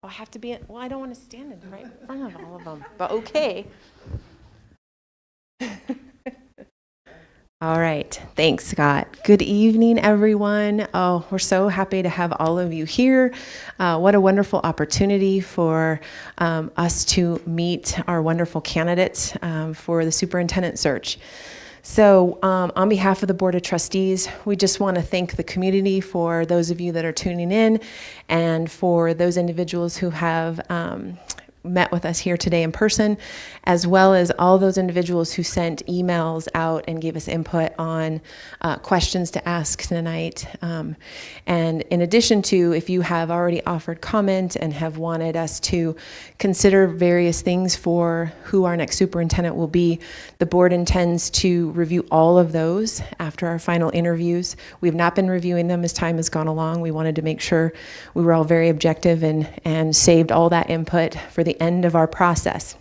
I have to be, well, I don't want to stand in right in front of all of them, but okay. All right. Thanks, Scott. Good evening, everyone. Oh, we're so happy to have all of you here. What a wonderful opportunity for us to meet our wonderful candidates for the superintendent search. So on behalf of the Board of Trustees, we just want to thank the community for those of you that are tuning in and for those individuals who have met with us here today in person, as well as all those individuals who sent emails out and gave us input on questions to ask tonight. And in addition to, if you have already offered comment and have wanted us to consider various things for who our next superintendent will be, the board intends to review all of those after our final interviews. We've not been reviewing them as time has gone along. We wanted to make sure we were all very objective and saved all that input for the end of our process.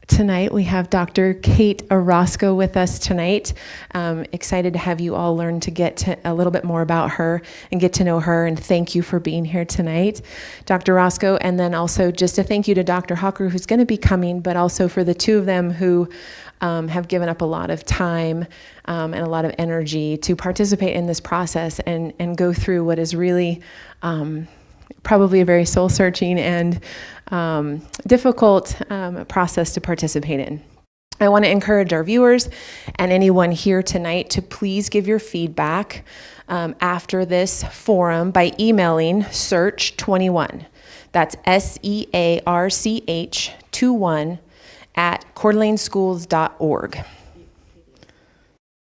Tonight we have Dr. Kate Orozco with us tonight. Excited to have you all learn to get a little bit more about her and get to know her, and thank you for being here tonight, Dr. Orozco. And then also just a thank you to Dr. Hawker, who's going to be coming, but also for the two of them who have given up a lot of time and a lot of energy to participate in this process and go through what is really probably a very soul-searching and difficult process to participate in. I want to encourage our viewers and anyone here tonight to please give your feedback after this forum by emailing search21. That's SEARCH 21 at coeurdaleineschools.org.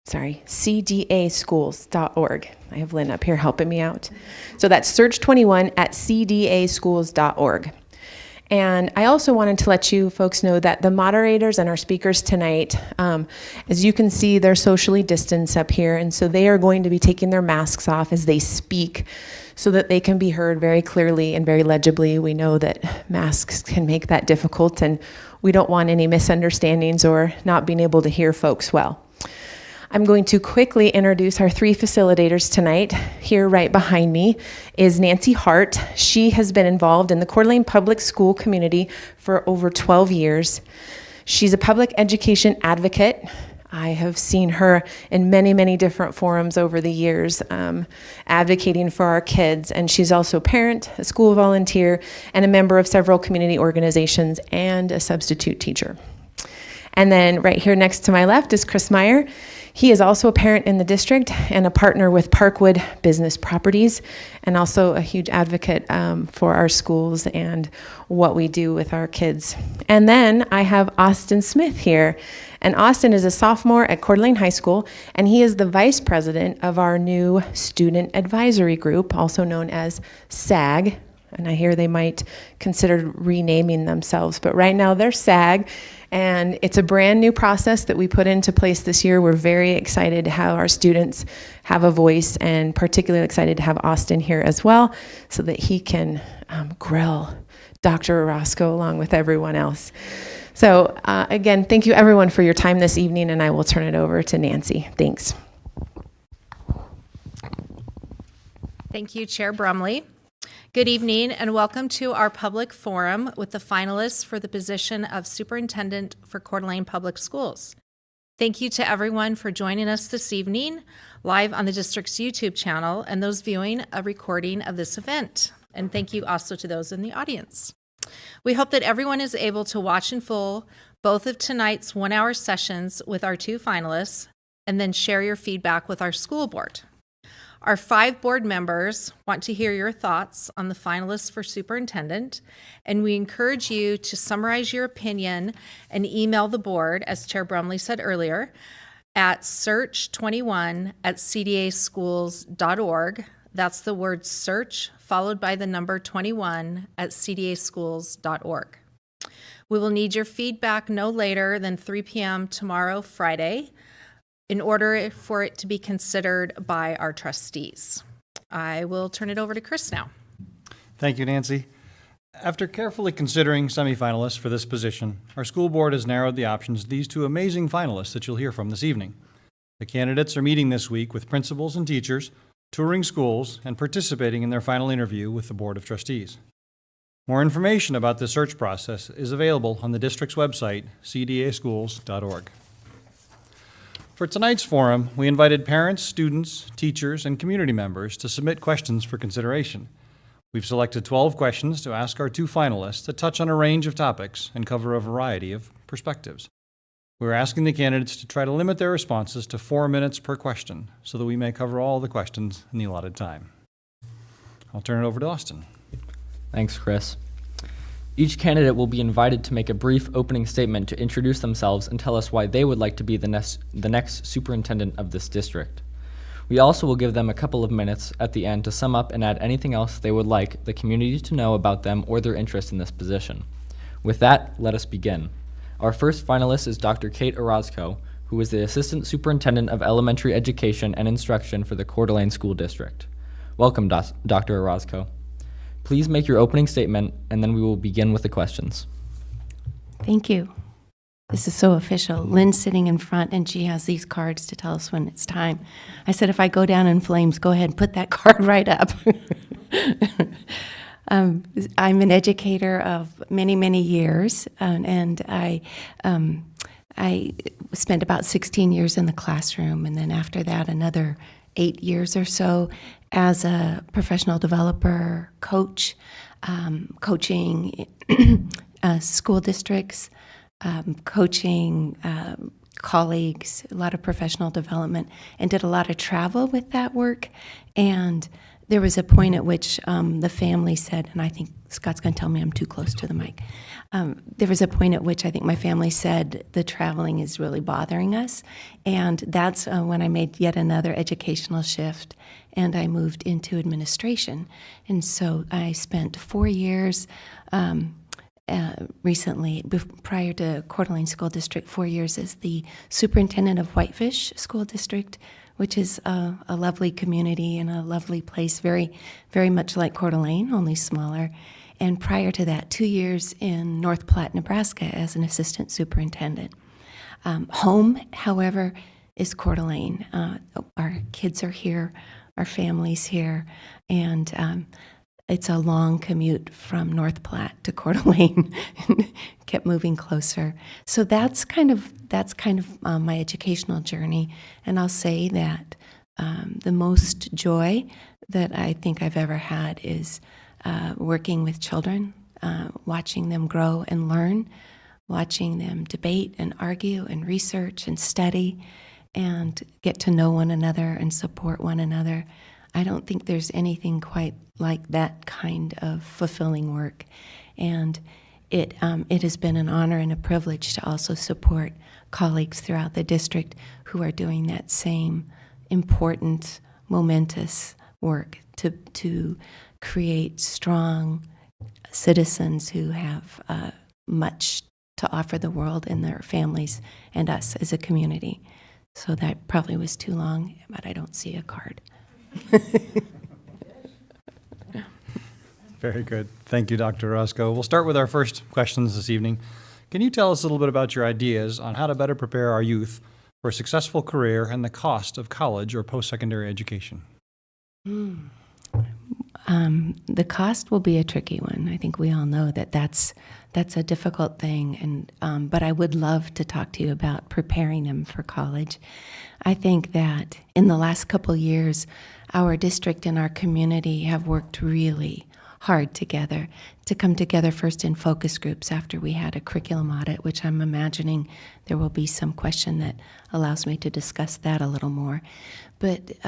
Sorry, cdaschools.org. I have Lynn up here helping me out. So that's search21 at cdaschools.org. And I also wanted to let you folks know that the moderators and our speakers tonight, as you can see, they're socially distanced up here, and so they are going to be taking their masks off as they speak so that they can be heard very clearly and very legibly. We know that masks can make that difficult, and we don't want any misunderstandings or not being able to hear folks well. I'm going to quickly introduce our three facilitators tonight. Here right behind me is Nancy Hart. She has been involved in the Coeur d'Alene public school community for over 12 years. She's a public education advocate. I have seen her in many, many different forums over the years advocating for our kids. And she's also a parent, a school volunteer, and a member of several community organizations and a substitute teacher. And then right here next to my left is Chris Meyer. He is also a parent in the district and a partner with Parkwood Business Properties, and also a huge advocate for our schools and what we do with our kids. And then I have Austin Smith here. And Austin is a sophomore at Coeur d'Alene High School, and he is the vice president of our new student advisory group, also known as SAG. And I hear they might consider renaming themselves, but right now they're SAG. And it's a brand new process that we put into place this year. We're very excited to have our students have a voice, and particularly excited to have Austin here as well so that he can grill Dr. Orozco along with everyone else. So again, thank you everyone for your time this evening, and I will turn it over to Nancy. Thanks. Thank you, Chair Brumley. Good evening and welcome to our public forum with the finalists for the position of Superintendent for Coeur d'Alene Public Schools. Thank you to everyone for joining us this evening live on the district's YouTube channel and those viewing a recording of this event. And thank you also to those in the audience. We hope that everyone is able to watch in full both of tonight's 1-hour sessions with our two finalists and then share your feedback with our school board. Our 5 board members want to hear your thoughts on the finalists for superintendent, and we encourage you to summarize your opinion and email the board, as Chair Brumley said earlier, at search21 at cdaschools.org. That's the word search followed by the number 21 at cdaschools.org. We will need your feedback no later than 3 p.m. tomorrow, Friday, in order for it to be considered by our trustees. I will turn it over to Chris now. Thank you, Nancy. After carefully considering semifinalists for this position, our school board has narrowed the options to these 2 amazing finalists that you'll hear from this evening. The candidates are meeting this week with principals and teachers touring schools, and participating in their final interview with the Board of Trustees. More information about the search process is available on the district's website, cdaschools.org. For tonight's forum, we invited parents, students, teachers, and community members to submit questions for consideration. We've selected 12 questions to ask our 2 finalists that touch on a range of topics and cover a variety of perspectives. We're asking the candidates to try to limit their responses to 4 minutes per question so that we may cover all the questions in the allotted time. I'll turn it over to Austin. Thanks, Chris. Each candidate will be invited to make a brief opening statement to introduce themselves and tell us why they would like to be the next superintendent of this district. We also will give them a couple of minutes at the end to sum up and add anything else they would like the community to know about them or their interest in this position. With that, let us begin. Our first finalist is Dr. Kate Orozco, who is the Assistant Superintendent of Elementary Education and Instruction for the Coeur d'Alene School District. Welcome, Dr. Orozco. Please make your opening statement, and then we will begin with the questions. Thank you. This is so official. Lynn's sitting in front, and she has these cards to tell us when it's time. I said, if I go down in flames, go ahead and put that card right up. I'm an educator of many, many years, and I spent about 16 years in the classroom, and then after that, another 8 years or so as a professional developer, coach, coaching school districts, coaching colleagues, a lot of professional development, and did a lot of travel with that work. And there was a point at which the family said, and I think Scott's going to tell me I'm too close to the mic. There was a point at which I think my family said the traveling is really bothering us. And that's when I made yet another educational shift, and I moved into administration. And so I spent 4 years recently, prior to Coeur d'Alene School District, 4 years as the superintendent of Whitefish School District, which is a lovely community and a lovely place, very, very much like Coeur d'Alene, only smaller. And prior to that, 2 years in North Platte, Nebraska, as an assistant superintendent. Home, however, is Coeur d'Alene. Our kids are here, our family's here, and it's a long commute from North Platte to Coeur d'Alene. Kept moving closer. So that's kind of my educational journey. And I'll say that the most joy that I think I've ever had is working with children, watching them grow and learn, watching them debate and argue and research and study and get to know one another and support one another. I don't think there's anything quite like that kind of fulfilling work. And it has been an honor and a privilege to also support colleagues throughout the district who are doing that same important, momentous work to create strong citizens who have much to offer the world and their families and us as a community. So that probably was too long, but I don't see a card. Very good. Thank you, Dr. Orozco. We'll start with our first questions this evening. Can you tell us a little bit about your ideas on how to better prepare our youth for a successful career and the cost of college or post-secondary education? The cost will be a tricky one. I think we all know that that's a difficult thing, and but I would love to talk to you about preparing them for college. I think that in the last couple years, our district and our community have worked really hard together to come together first in focus groups after we had a curriculum audit, which I'm imagining there will be some question that allows me to discuss that a little more. But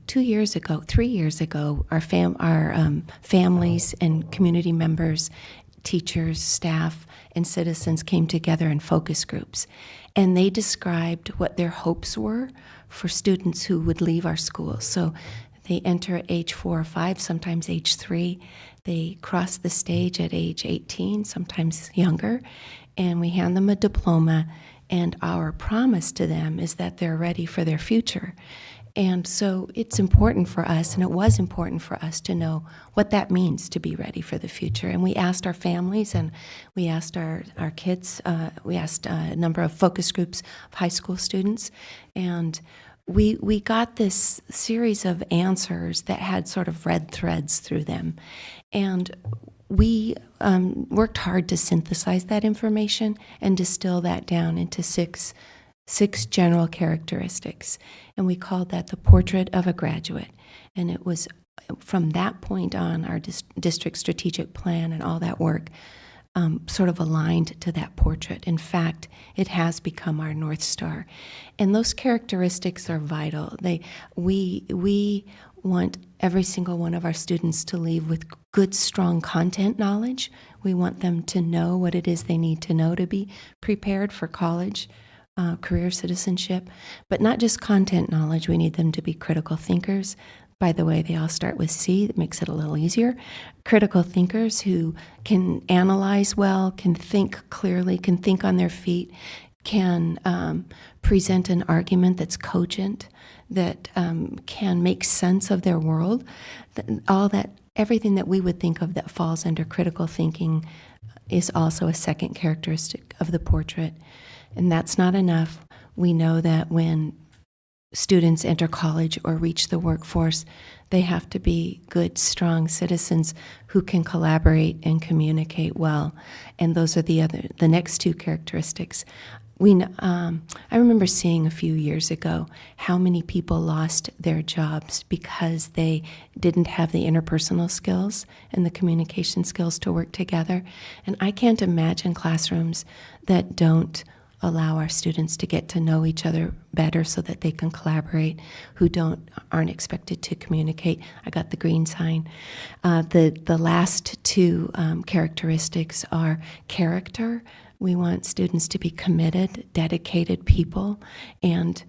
3 years ago, our families and community members, teachers, staff, and citizens came together in focus groups, and they described what their hopes were for students who would leave our schools. So they enter at age 4 or 5, sometimes age 3. They cross the stage at age 18, sometimes younger, and we hand them a diploma, and our promise to them is that they're ready for their future. And so it's important for us, and it was important for us to know what that means to be ready for the future. And we asked our families, and we asked our kids, we asked a number of focus groups of high school students, and we got this series of answers that had sort of red threads through them. And we worked hard to synthesize that information and distill that down into six general characteristics. And we called that the portrait of a graduate. And it was from that point on, our district strategic plan and all that work sort of aligned to that portrait. In fact, it has become our North Star. And those characteristics are vital. We want every single one of our students to leave with good, strong content knowledge. We want them to know what it is they need to know to be prepared for college, career citizenship. But not just content knowledge, we need them to be critical thinkers. By the way, they all start with C. That makes it a little easier. Critical thinkers who can analyze well, can think clearly, can think on their feet, can present an argument that's cogent, that can make sense of their world. All that, everything that we would think of that falls under critical thinking is also a second characteristic of the portrait. And that's not enough. We know that when students enter college or reach the workforce, they have to be good, strong citizens who can collaborate and communicate well. And those are the next two characteristics. I remember seeing a few years ago how many people lost their jobs because they didn't have the interpersonal skills and the communication skills to work together. And I can't imagine classrooms that don't allow our students to get to know each other better so that they can collaborate, who aren't expected to communicate. I got the green sign. The last two characteristics are character. We want students to be committed, dedicated people, and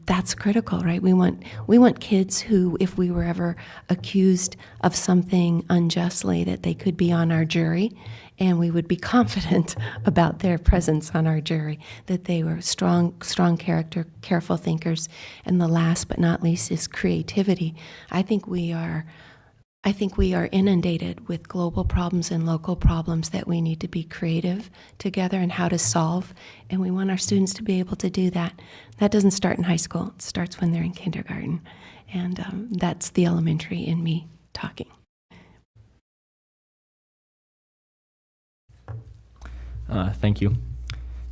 that's critical, right? We want kids who, if we were ever accused of something unjustly, that they could be on our jury, and we would be confident about their presence on our jury, that they were strong character, careful thinkers. And the last but not least is creativity. I think we are inundated with global problems and local problems that we need to be creative together and how to solve, and we want our students to be able to do that. That doesn't start in high school. It starts when they're in kindergarten, and that's the elementary in me talking. Thank you.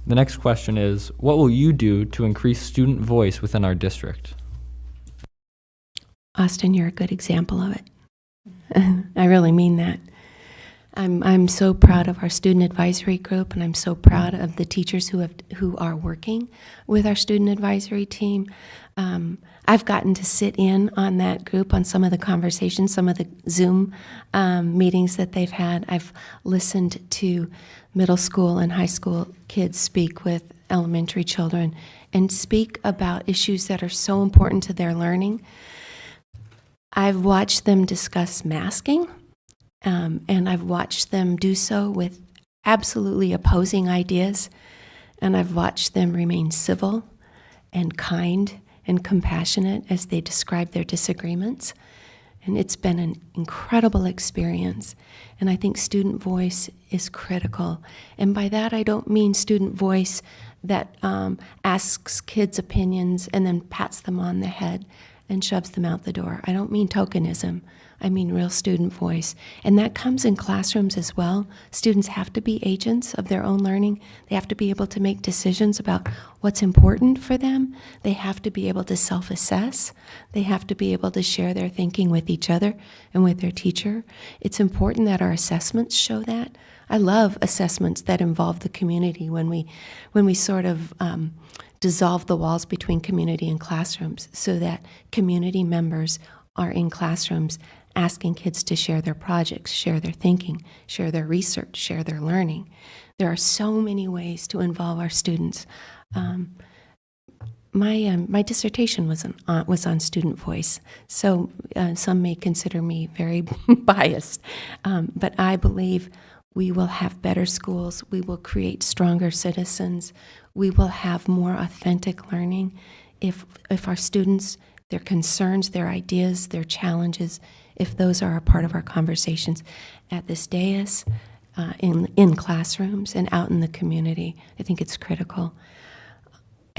The next question is, what will you do to increase student voice within our district? Austin, you're a good example of it. I really mean that. I'm so proud of our student advisory group, and I'm so proud of the teachers who are working with our student advisory team. I've gotten to sit in on that group on some of the conversations, some of the Zoom meetings that they've had. I've listened to middle school and high school kids speak with elementary children and speak about issues that are so important to their learning. I've watched them discuss masking, and I've watched them do so with absolutely opposing ideas, and I've watched them remain civil and kind and compassionate as they describe their disagreements. And it's been an incredible experience, and I think student voice is critical. And by that, I don't mean student voice that asks kids' opinions and then pats them on the head and shoves them out the door. I don't mean tokenism. I mean real student voice. And that comes in classrooms as well. Students have to be agents of their own learning. They have to be able to make decisions about what's important for them. They have to be able to self-assess. They have to be able to share their thinking with each other and with their teacher. It's important that our assessments show that. I love assessments that involve the community when we sort of dissolve the walls between community and classrooms so that community members are in classrooms asking kids to share their projects, share their thinking, share their research, share their learning. There are so many ways to involve our students. My dissertation was on student voice, so some may consider me very biased, but I believe we will have better schools, we will create stronger citizens, we will have more authentic learning if our students, their concerns, their ideas, their challenges, if those are a part of our conversations at this dais, in classrooms, and out in the community. I think it's critical.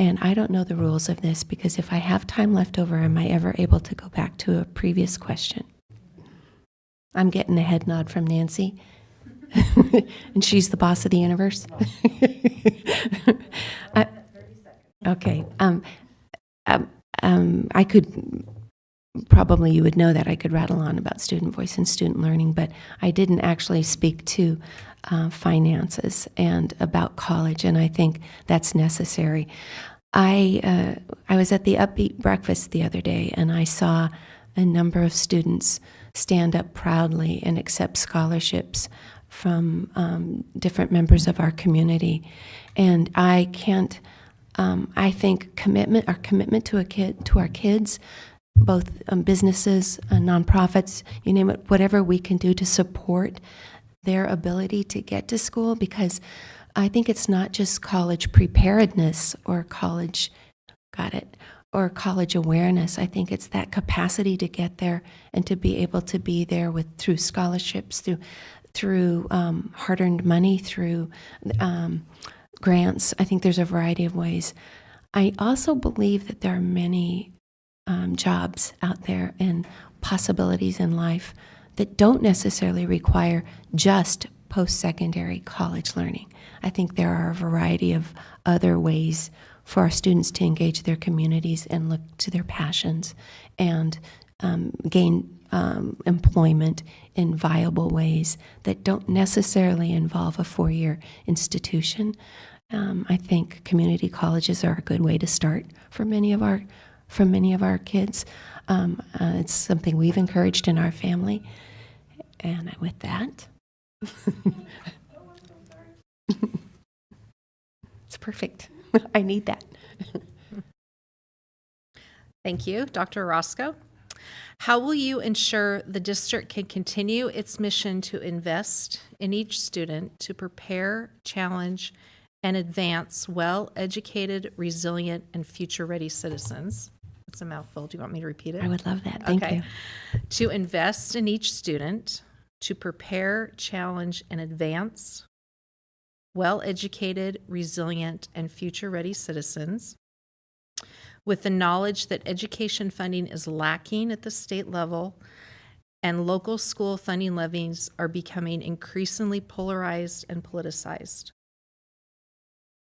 And I don't know the rules of this, because if I have time left over, am I ever able to go back to a previous question? I'm getting a head nod from Nancy. And she's the boss of the universe. Okay. I could, probably you would know that I could rattle on about student voice and student learning, but I didn't actually speak to finances and about college, and I think that's necessary. I was at the Upbeat Breakfast the other day, and I saw a number of students stand up proudly and accept scholarships from different members of our community. And I can't, I think our commitment to our kids, both businesses, nonprofits, you name it, whatever we can do to support their ability to get to school, because I think it's not just college preparedness or college, or college awareness. I think it's that capacity to get there and to be able to be there through scholarships, through hard-earned money, through grants. I think there's a variety of ways. I also believe that there are many jobs out there and possibilities in life that don't necessarily require just post-secondary college learning. I think there are a variety of other ways for our students to engage their communities and look to their passions and gain employment in viable ways that don't necessarily involve a four-year institution. I think community colleges are a good way to start for many of our kids. It's something we've encouraged in our family. And with that, it's perfect. I need that. Thank you. Dr. Orozco, how will you ensure the district can continue its mission to invest in each student to prepare, challenge, and advance well-educated, resilient, and future-ready citizens? That's a mouthful. Do you want me to repeat it? I would love that. Thank you. To invest in each student, to prepare, challenge, and advance well-educated, resilient, and future-ready citizens, with the knowledge that education funding is lacking at the state level and local school funding levies are becoming increasingly polarized and politicized.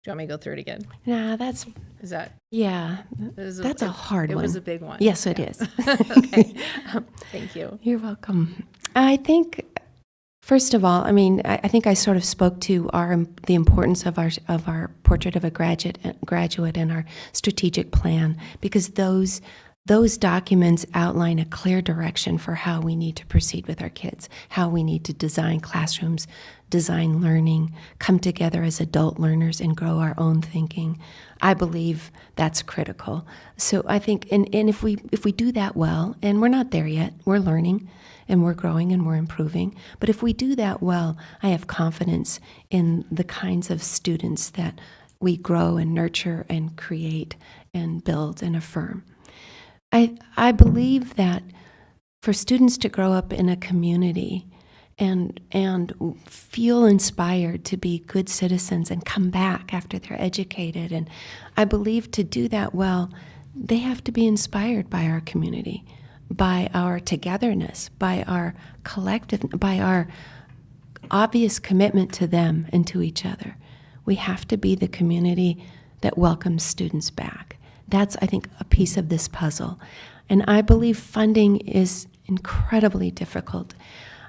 Do you want me to go through it again? Nah, That's a hard one. It was a big one. Yes, it is. Okay. Thank you. You're welcome. I think, first of all, I think I sort of spoke to the importance of our portrait of a graduate and our strategic plan, because those documents outline a clear direction for how we need to proceed with our kids, how we need to design classrooms, design learning, come together as adult learners and grow our own thinking. I believe that's critical. So I think, and if we do that well, and we're not there yet, we're learning and we're growing and we're improving, but if we do that well, I have confidence in the kinds of students that we grow and nurture and create and build and affirm. I believe that for students to grow up in a community and feel inspired to be good citizens and come back after they're educated, and I believe to do that well, they have to be inspired by our community, by our togetherness, by our collective, by our obvious commitment to them and to each other. We have to be the community that welcomes students back. That's, I think, a piece of this puzzle. And I believe funding is incredibly difficult.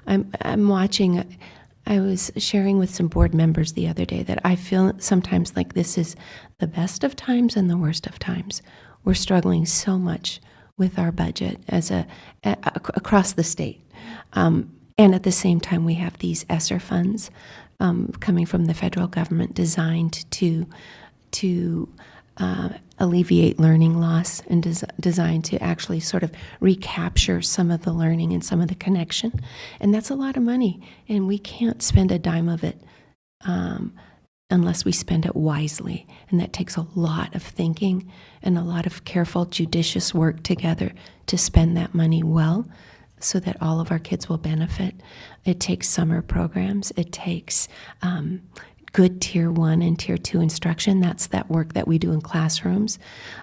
I'm watching, I was sharing with some board members the other day that I feel sometimes like this is the best of times and the worst of times. We're struggling so much with our budget across the state. And at the same time, we have these ESSER funds coming from the federal government designed to alleviate learning loss and designed to actually sort of recapture some of the learning and some of the connection. And that's a lot of money, and we can't spend a dime of it unless we spend it wisely. And that takes a lot of thinking and a lot of careful, judicious work together to spend that money well so that all of our kids will benefit. It takes summer programs. It takes good Tier 1 and Tier 2 instruction. That's that work that we do in classrooms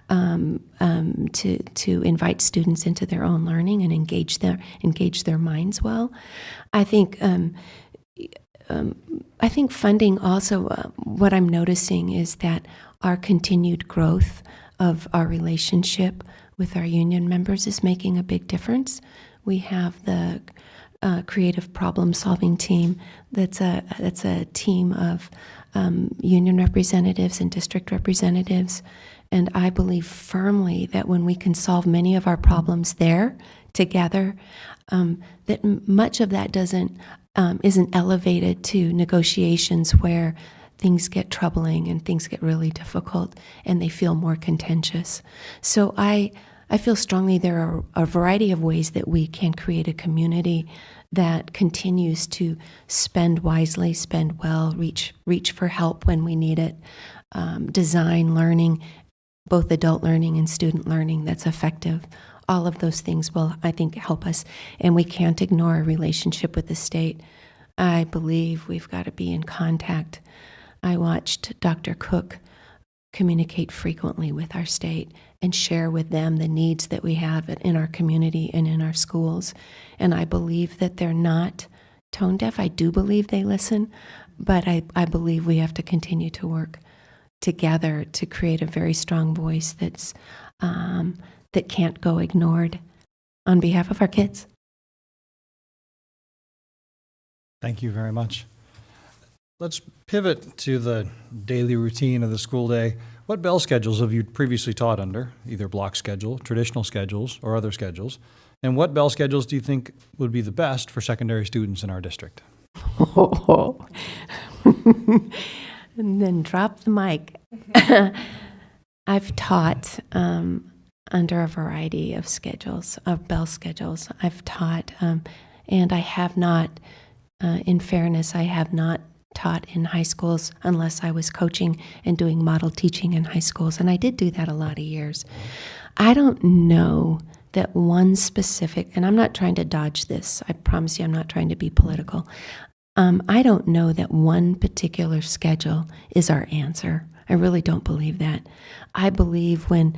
to invite students into their own learning and engage their minds well. I think funding also, what I'm noticing is that our continued growth of our relationship with our union members is making a big difference. We have the creative problem-solving team. That's a team of union representatives and district representatives, and I believe firmly that when we can solve many of our problems there together, that much of that isn't elevated to negotiations where things get troubling and things get really difficult and they feel more contentious. So I feel strongly there are a variety of ways that we can create a community that continues to spend wisely, spend well, reach for help when we need it, design learning, both adult learning and student learning that's effective. All of those things will, I think, help us, and we can't ignore a relationship with the state. I believe we've got to be in contact. I watched Dr. Cook communicate frequently with our state and share with them the needs that we have in our community and in our schools. And I believe that they're not tone deaf. I do believe they listen, but I believe we have to continue to work together to create a very strong voice that can't go ignored on behalf of our kids. Thank you very much. Let's pivot to the daily routine of the school day. What bell schedules have you previously taught under, either block schedule, traditional schedules, or other schedules? And what bell schedules do you think would be the best for secondary students in our district? And then drop the mic. I've taught under a variety of schedules, of bell schedules. I've taught, and I have not, in fairness, I have not taught in high schools unless I was coaching and doing model teaching in high schools, and I did do that a lot of years. I don't know that one specific, and I'm not trying to dodge this, I promise you I'm not trying to be political. I don't know that one particular schedule is our answer. I really don't believe that. I believe when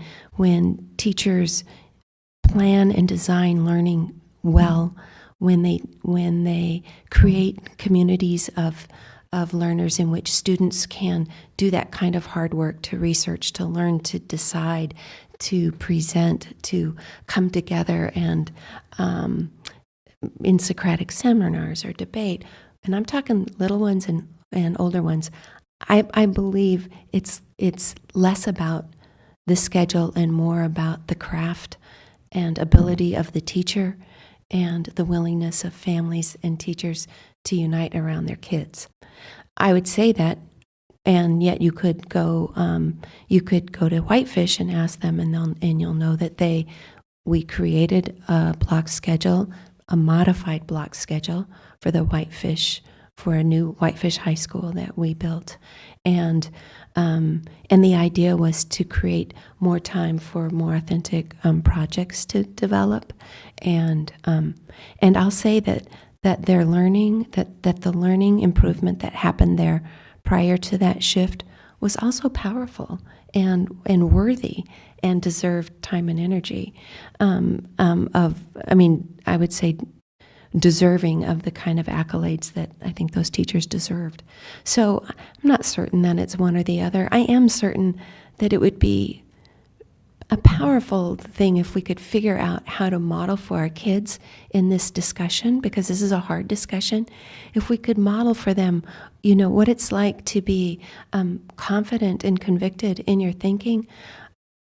teachers plan and design learning well, when they create communities of learners in which students can do that kind of hard work to research, to learn, to decide, to present, to come together and in Socratic seminars or debate, and I'm talking little ones and older ones, I believe it's less about the schedule and more about the craft and ability of the teacher and the willingness of families and teachers to unite around their kids. I would say that, and yet you could go to Whitefish and ask them, and you'll know that we created a block schedule, a modified block schedule for the Whitefish, for a new Whitefish High School that we built, and the idea was to create more time for more authentic projects to develop, and I'll say that their learning, that the learning improvement that happened there prior to that shift was also powerful and worthy and deserved time and energy I would say deserving of the kind of accolades that I think those teachers deserved. So I'm not certain that it's one or the other. I am certain that it would be a powerful thing if we could figure out how to model for our kids in this discussion, because this is a hard discussion. If we could model for them, what it's like to be confident and convicted in your thinking,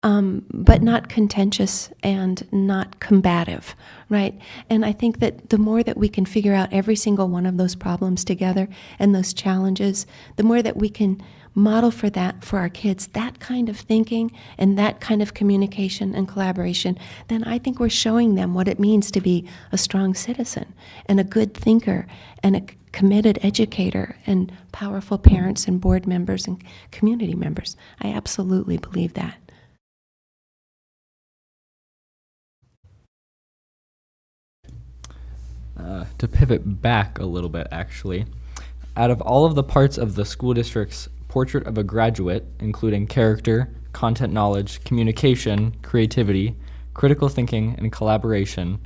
but not contentious and not combative, right? And I think that the more that we can figure out every single one of those problems together and those challenges, the more that we can model for that for our kids, that kind of thinking and that kind of communication and collaboration, then I think we're showing them what it means to be a strong citizen and a good thinker and a committed educator and powerful parents and board members and community members. I absolutely believe that. To pivot back a little bit, actually, Out of all of the parts of the school district's portrait of a graduate, including character, content knowledge, communication, creativity, critical thinking, and collaboration,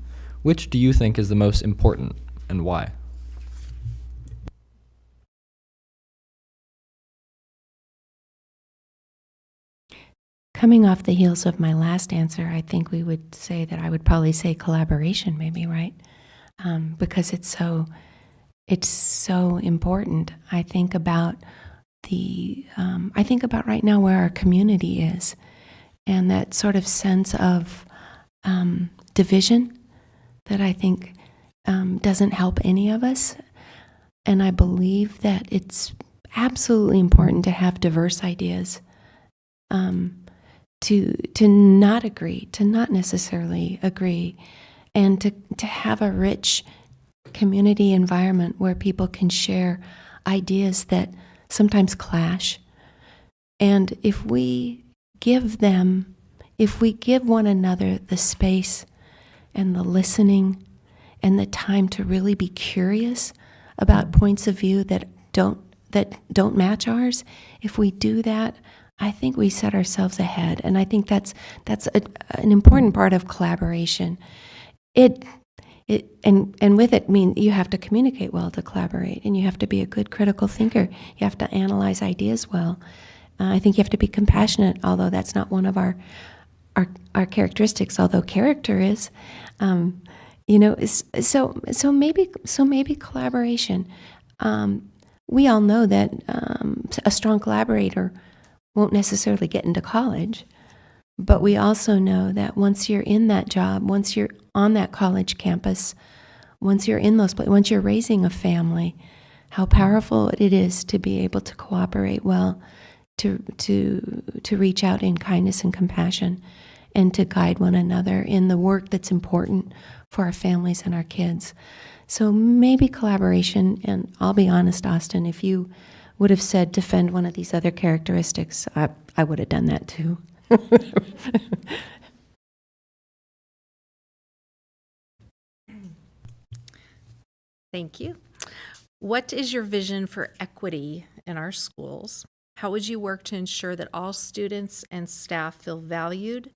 which do you think is the most important and why? Coming off the heels of my last answer, I think we would say that I would probably say collaboration, maybe, right? Because it's so important. I think about right now where our community is, and that sort of sense of division that I think doesn't help any of us. And I believe that it's absolutely important to have diverse ideas. To not agree, to not necessarily agree, and to have a rich community environment where people can share ideas that sometimes clash. And if we give one another the space and the listening and the time to really be curious about points of view that don't match ours, if we do that, I think we set ourselves ahead, and I think that's an important part of collaboration. And with it mean you have to communicate well to collaborate, and you have to be a good critical thinker. You have to analyze ideas well. I think you have to be compassionate, although that's not one of our characteristics. Although character is, so maybe collaboration. We all know that a strong collaborator won't necessarily get into college, but we also know that once you're in that job, once you're on that college campus, once you're in those places, once you're raising a family, how powerful it is to be able to cooperate well, to reach out in kindness and compassion, and to guide one another in the work that's important for our families and our kids. So maybe collaboration, and I'll be honest, Austin, if you would have said defend one of these other characteristics, I would have done that too. Thank you. What is your vision for equity in our schools? How would you work to ensure that all students and staff feel valued,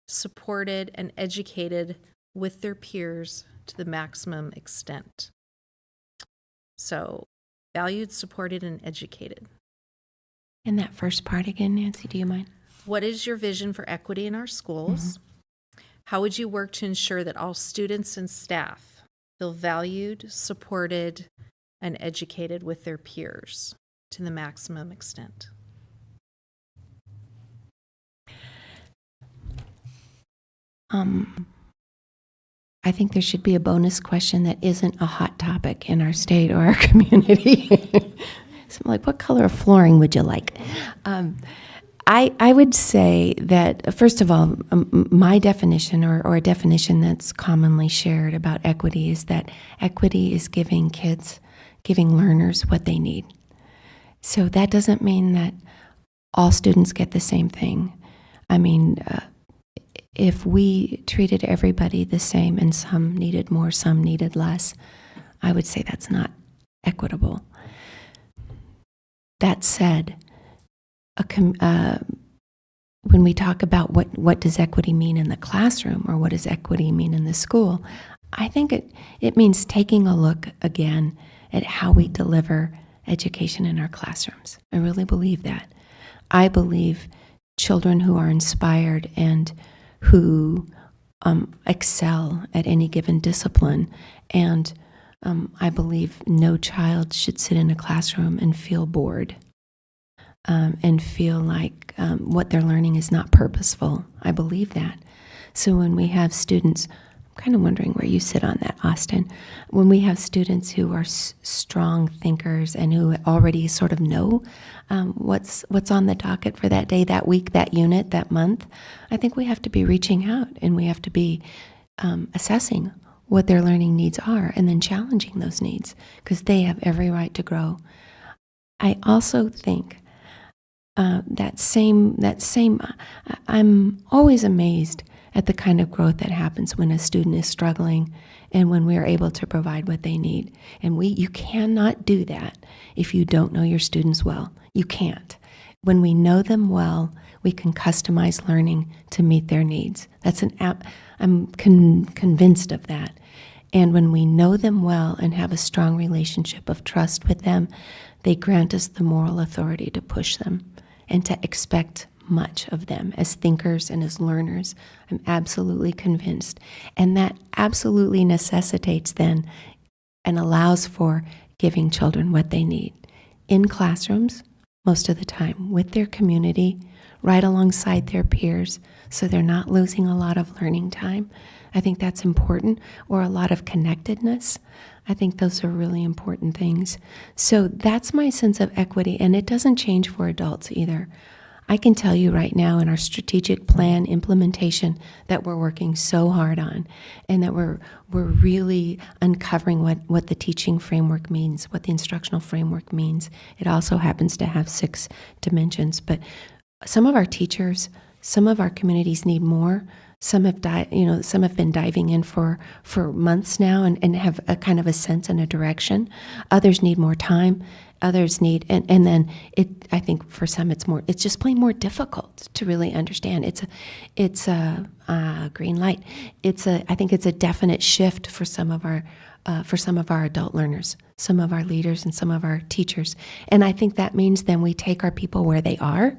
supported, and educated with their peers to the maximum extent? So, valued, supported, and educated. And that first part again, Nancy, do you mind? What is your vision for equity in our schools? Mm-hmm. How would you work to ensure that all students and staff feel valued, supported, and educated with their peers to the maximum extent? I think there should be a bonus question that isn't a hot topic in our state or our community. Something like, what color of flooring would you like? I would say that, first of all, my definition, or a definition that's commonly shared about equity, is that equity is giving learners what they need. So that doesn't mean that all students get the same thing. I mean, if we treated everybody the same and some needed more, some needed less, I would say that's not equitable. That said, when we talk about what does equity mean in the classroom, or what does equity mean in the school, I think it means taking a look again at how we deliver education in our classrooms. I really believe that. I believe children who are inspired and who excel at any given discipline, and I believe no child should sit in a classroom and feel bored and feel like what they're learning is not purposeful. I believe that. So when we have students, I'm kind of wondering where you sit on that, Austin, when we have students who are strong thinkers and who already sort of know what's on the docket for that day, that week, that unit, that month, I think we have to be reaching out, and we have to be assessing what their learning needs are, and then challenging those needs, because they have every right to grow. I also think I'm always amazed at the kind of growth that happens when a student is struggling and when we are able to provide what they need. And you cannot do that if you don't know your students well. You can't. When we know them well, we can customize learning to meet their needs. I'm convinced of that. And when we know them well and have a strong relationship of trust with them, they grant us the moral authority to push them and to expect much of them as thinkers and as learners. I'm absolutely convinced. And that absolutely necessitates then and allows for giving children what they need in classrooms, most of the time, with their community, right alongside their peers, so they're not losing a lot of learning time. I think that's important, or a lot of connectedness. I think those are really important things. So that's my sense of equity, and it doesn't change for adults either. I can tell you right now in our strategic plan implementation that we're working so hard on, and that we're really uncovering what the teaching framework means, what the instructional framework means. It also happens to have 6 dimensions, but some of our teachers, some of our communities need more. Some have some have been diving in for months now and have a kind of a sense and a direction. Others need more time. Others need, and then I think for some it's just plain more difficult to really understand. It's a green light. I think it's a definite shift for some of our adult learners, some of our leaders, and some of our teachers. And I think that means then we take our people where they are,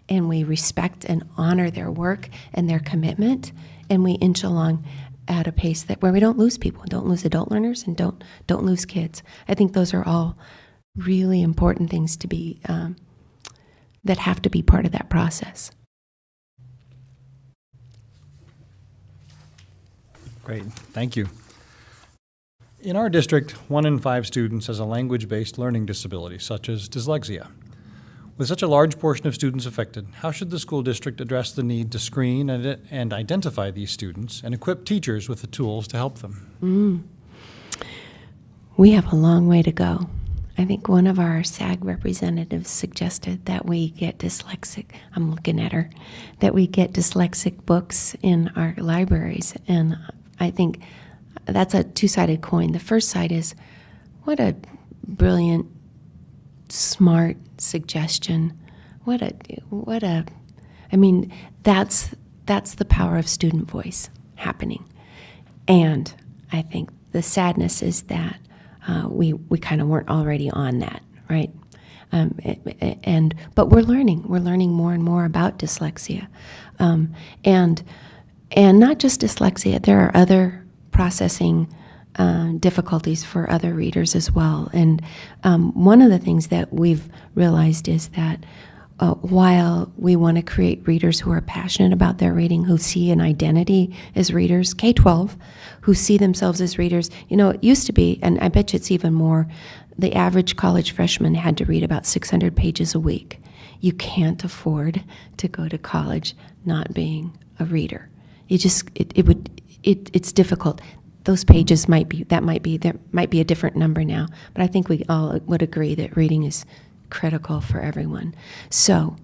and we respect and honor their work and their commitment, and we inch along at a pace where we don't lose people, don't lose adult learners, and don't lose kids. I think those are all really important things to be that have to be part of that process. Great, thank you. In our district, 1 in 5 students has a language-based learning disability, such as dyslexia. With such a large portion of students affected, how should the school district address the need to screen and identify these students and equip teachers with the tools to help them? We have a long way to go. I think one of our SAG representatives suggested that we get I'm looking at her, that we get dyslexic books in our libraries. And I think that's a two-sided coin. The first side is, what a brilliant, smart suggestion. I mean, that's the power of student voice happening. And I think the sadness is that we kind of weren't already on that, right? But we're learning more and more about dyslexia, and not just dyslexia. There are other processing difficulties for other readers as well. And one of the things that we've realized is that while we want to create readers who are passionate about their reading, who see an identity as readers, K-12, who see themselves as readers, it used to be, and I bet you it's even more, the average college freshman had to read about 600 pages a week. You can't afford to go to college not being a reader. It's difficult. Those pages there might be a different number now, but I think we all would agree that reading is critical for everyone. So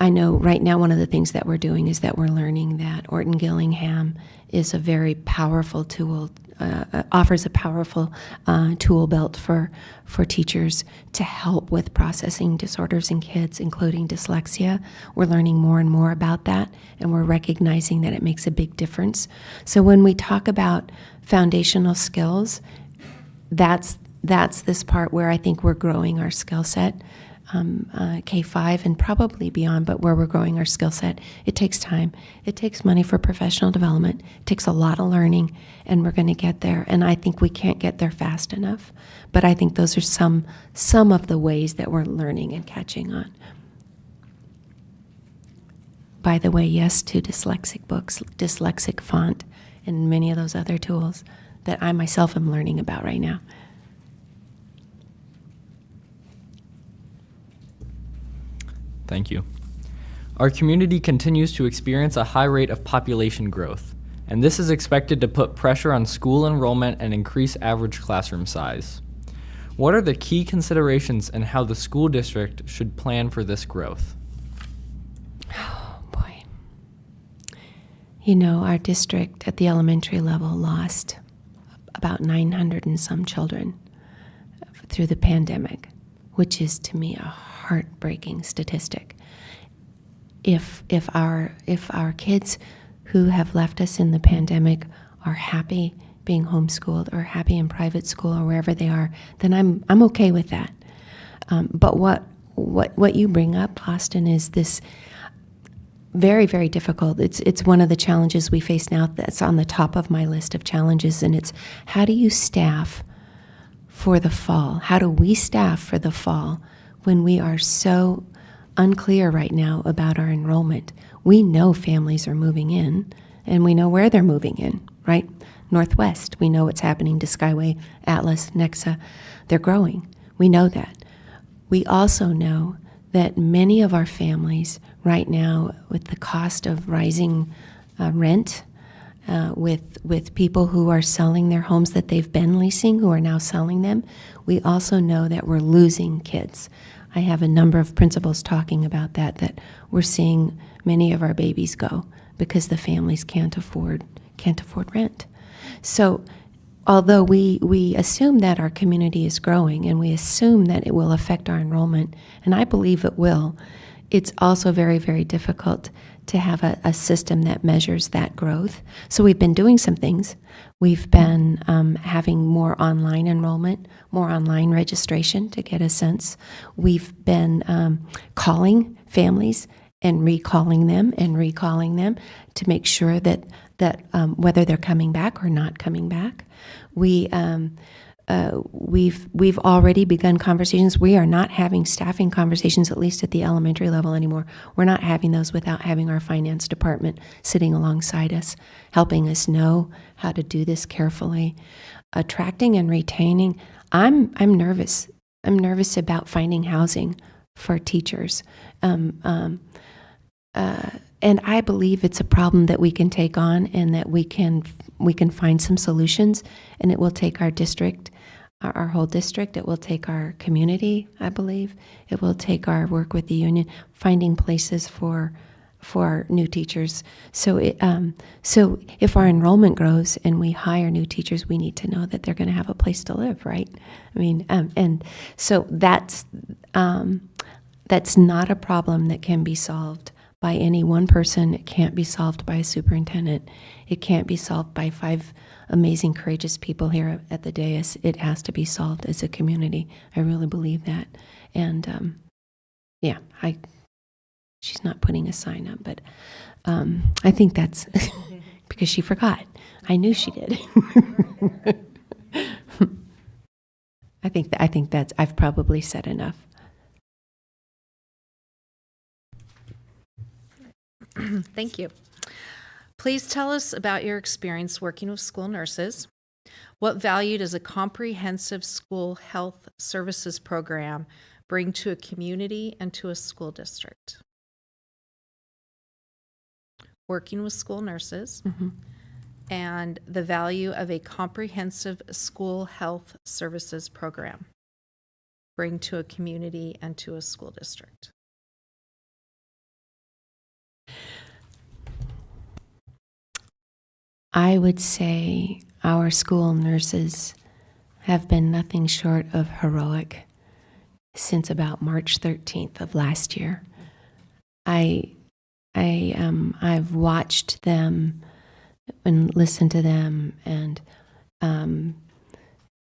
I know right now one of the things that we're doing is that we're learning that Orton Gillingham is a very powerful tool, offers a powerful tool belt for teachers to help with processing disorders in kids, including dyslexia. We're learning more and more about that, and we're recognizing that it makes a big difference. So when we talk about foundational skills, that's this part where I think we're growing our skill set, K-5 and probably beyond, but where we're growing our skill set. It takes time. It takes money for professional development. It takes a lot of learning, and we're going to get there. And I think we can't get there fast enough, but I think those are some of the ways that we're learning and catching on. By the way, yes to dyslexic books, dyslexic font, and many of those other tools that I myself am learning about right now. Thank you. Our community continues to experience a high rate of population growth, and this is expected to put pressure on school enrollment and increase average classroom size. What are the key considerations in how the school district should plan for this growth? Oh, boy. Our district at the elementary level lost about 900 and some children through the pandemic, which is to me a heartbreaking statistic. If our kids who have left us in the pandemic are happy being homeschooled or happy in private school or wherever they are, then I'm okay with that. But what you bring up, Austin, is this very, very difficult. It's one of the challenges we face now that's on the top of my list of challenges, and it's how do you staff for the fall? How do we staff for the fall when we are so unclear right now about our enrollment? We know families are moving in, and we know where they're moving in, right? Northwest, we know what's happening to Skyway, Atlas, Nexa. They're growing. We know that. We also know that many of our families right now, with the cost of rising rent, with people who are selling their homes that they've been leasing, who are now selling them, we also know that we're losing kids. I have a number of principals talking about that we're seeing many of our babies go because the families can't afford rent. So although we assume that our community is growing and we assume that it will affect our enrollment, and I believe it will, it's also very, very difficult to have a system that measures that growth. So we've been doing some things. We've been having more online enrollment, more online registration to get a sense. We've been calling families and recalling them to make sure that whether they're coming back or not coming back. We've already begun conversations. We are not having staffing conversations, at least at the elementary level anymore. We're not having those without having our finance department sitting alongside us, helping us know how to do this carefully. Attracting and retaining. I'm nervous. I'm nervous about finding housing for teachers. And I believe it's a problem that we can take on and that we can find some solutions, and it will take our district, our whole district. It will take our community, I believe. It will take our work with the union, finding places for our new teachers. So if our enrollment grows and we hire new teachers, we need to know that they're going to have a place to live, right? I mean, and so that's not a problem that can be solved by any one person. It can't be solved by a superintendent. It can't be solved by 5 amazing, courageous people here at the dais. It has to be solved as a community. I really believe that. And she's not putting a sign up, but I think that's because she forgot. I knew she did. I think that's, I've probably said enough. Thank you. Please tell us about your experience working with school nurses. What value does a comprehensive school health services program bring to a community and to a school district? Working with school nurses and the value of a comprehensive school health services program bring to a community and to a school district. I would say our school nurses have been nothing short of heroic since about March 13th of last year. I've watched them and listened to them and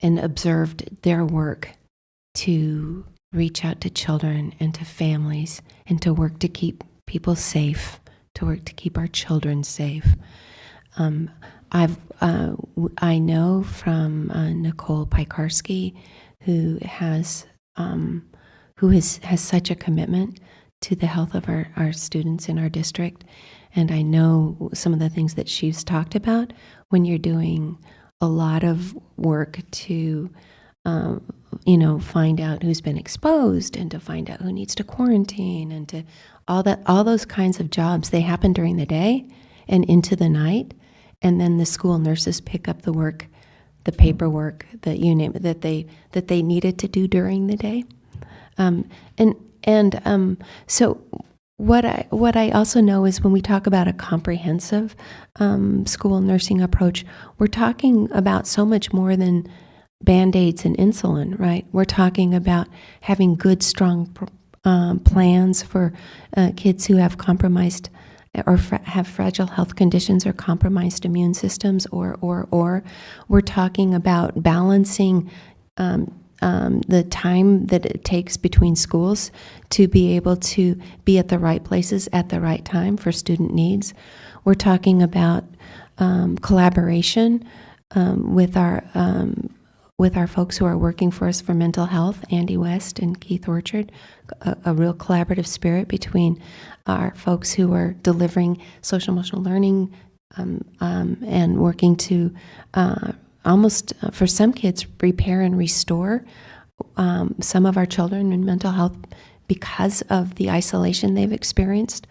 observed their work to reach out to children and to families and to work to keep people safe, to work to keep our children safe. I know from Nicole Piekarski, who has such a commitment to the health of our students in our district, and I know some of the things that she's talked about when you're doing a lot of work to find out who's been exposed and to find out who needs to quarantine and to all those kinds of jobs. They happen during the day and into the night. And then the school nurses pick up the work, the paperwork, you name it, that they needed to do during the day. So What I also know is when we talk about a comprehensive school nursing approach, we're talking about so much more than Band-Aids and insulin, right? We're talking about having good, strong plans for kids who have compromised or have fragile health conditions or compromised immune systems, or we're talking about balancing the time that it takes between schools to be able to be at the right places at the right time for student needs. We're talking about collaboration with our folks who are working for us for mental health, Andy West and Keith Orchard, a real collaborative spirit between our folks who are delivering social emotional learning and working to almost, for some kids, repair and restore some of our children in mental health because of the isolation they've experienced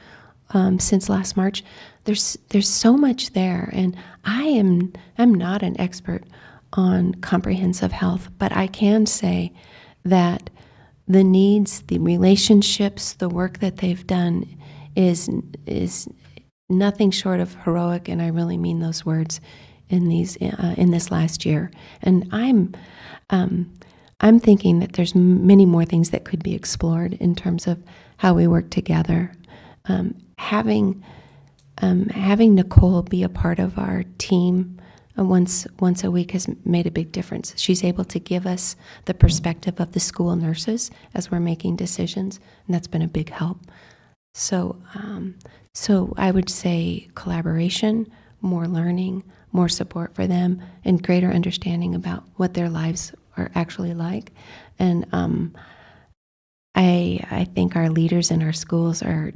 since last March. There's so much there, and I'm not an expert on comprehensive health, but I can say that the needs, the relationships, the work that they've done is nothing short of heroic, and I really mean those words in this last year. And I'm thinking that there's many more things that could be explored in terms of how we work together. Having Nicole be a part of our team once a week has made a big difference. She's able to give us the perspective of the school nurses as we're making decisions, and that's been a big help. So I would say collaboration, more learning, more support for them, and greater understanding about what their lives are actually like. And I think our leaders in our schools are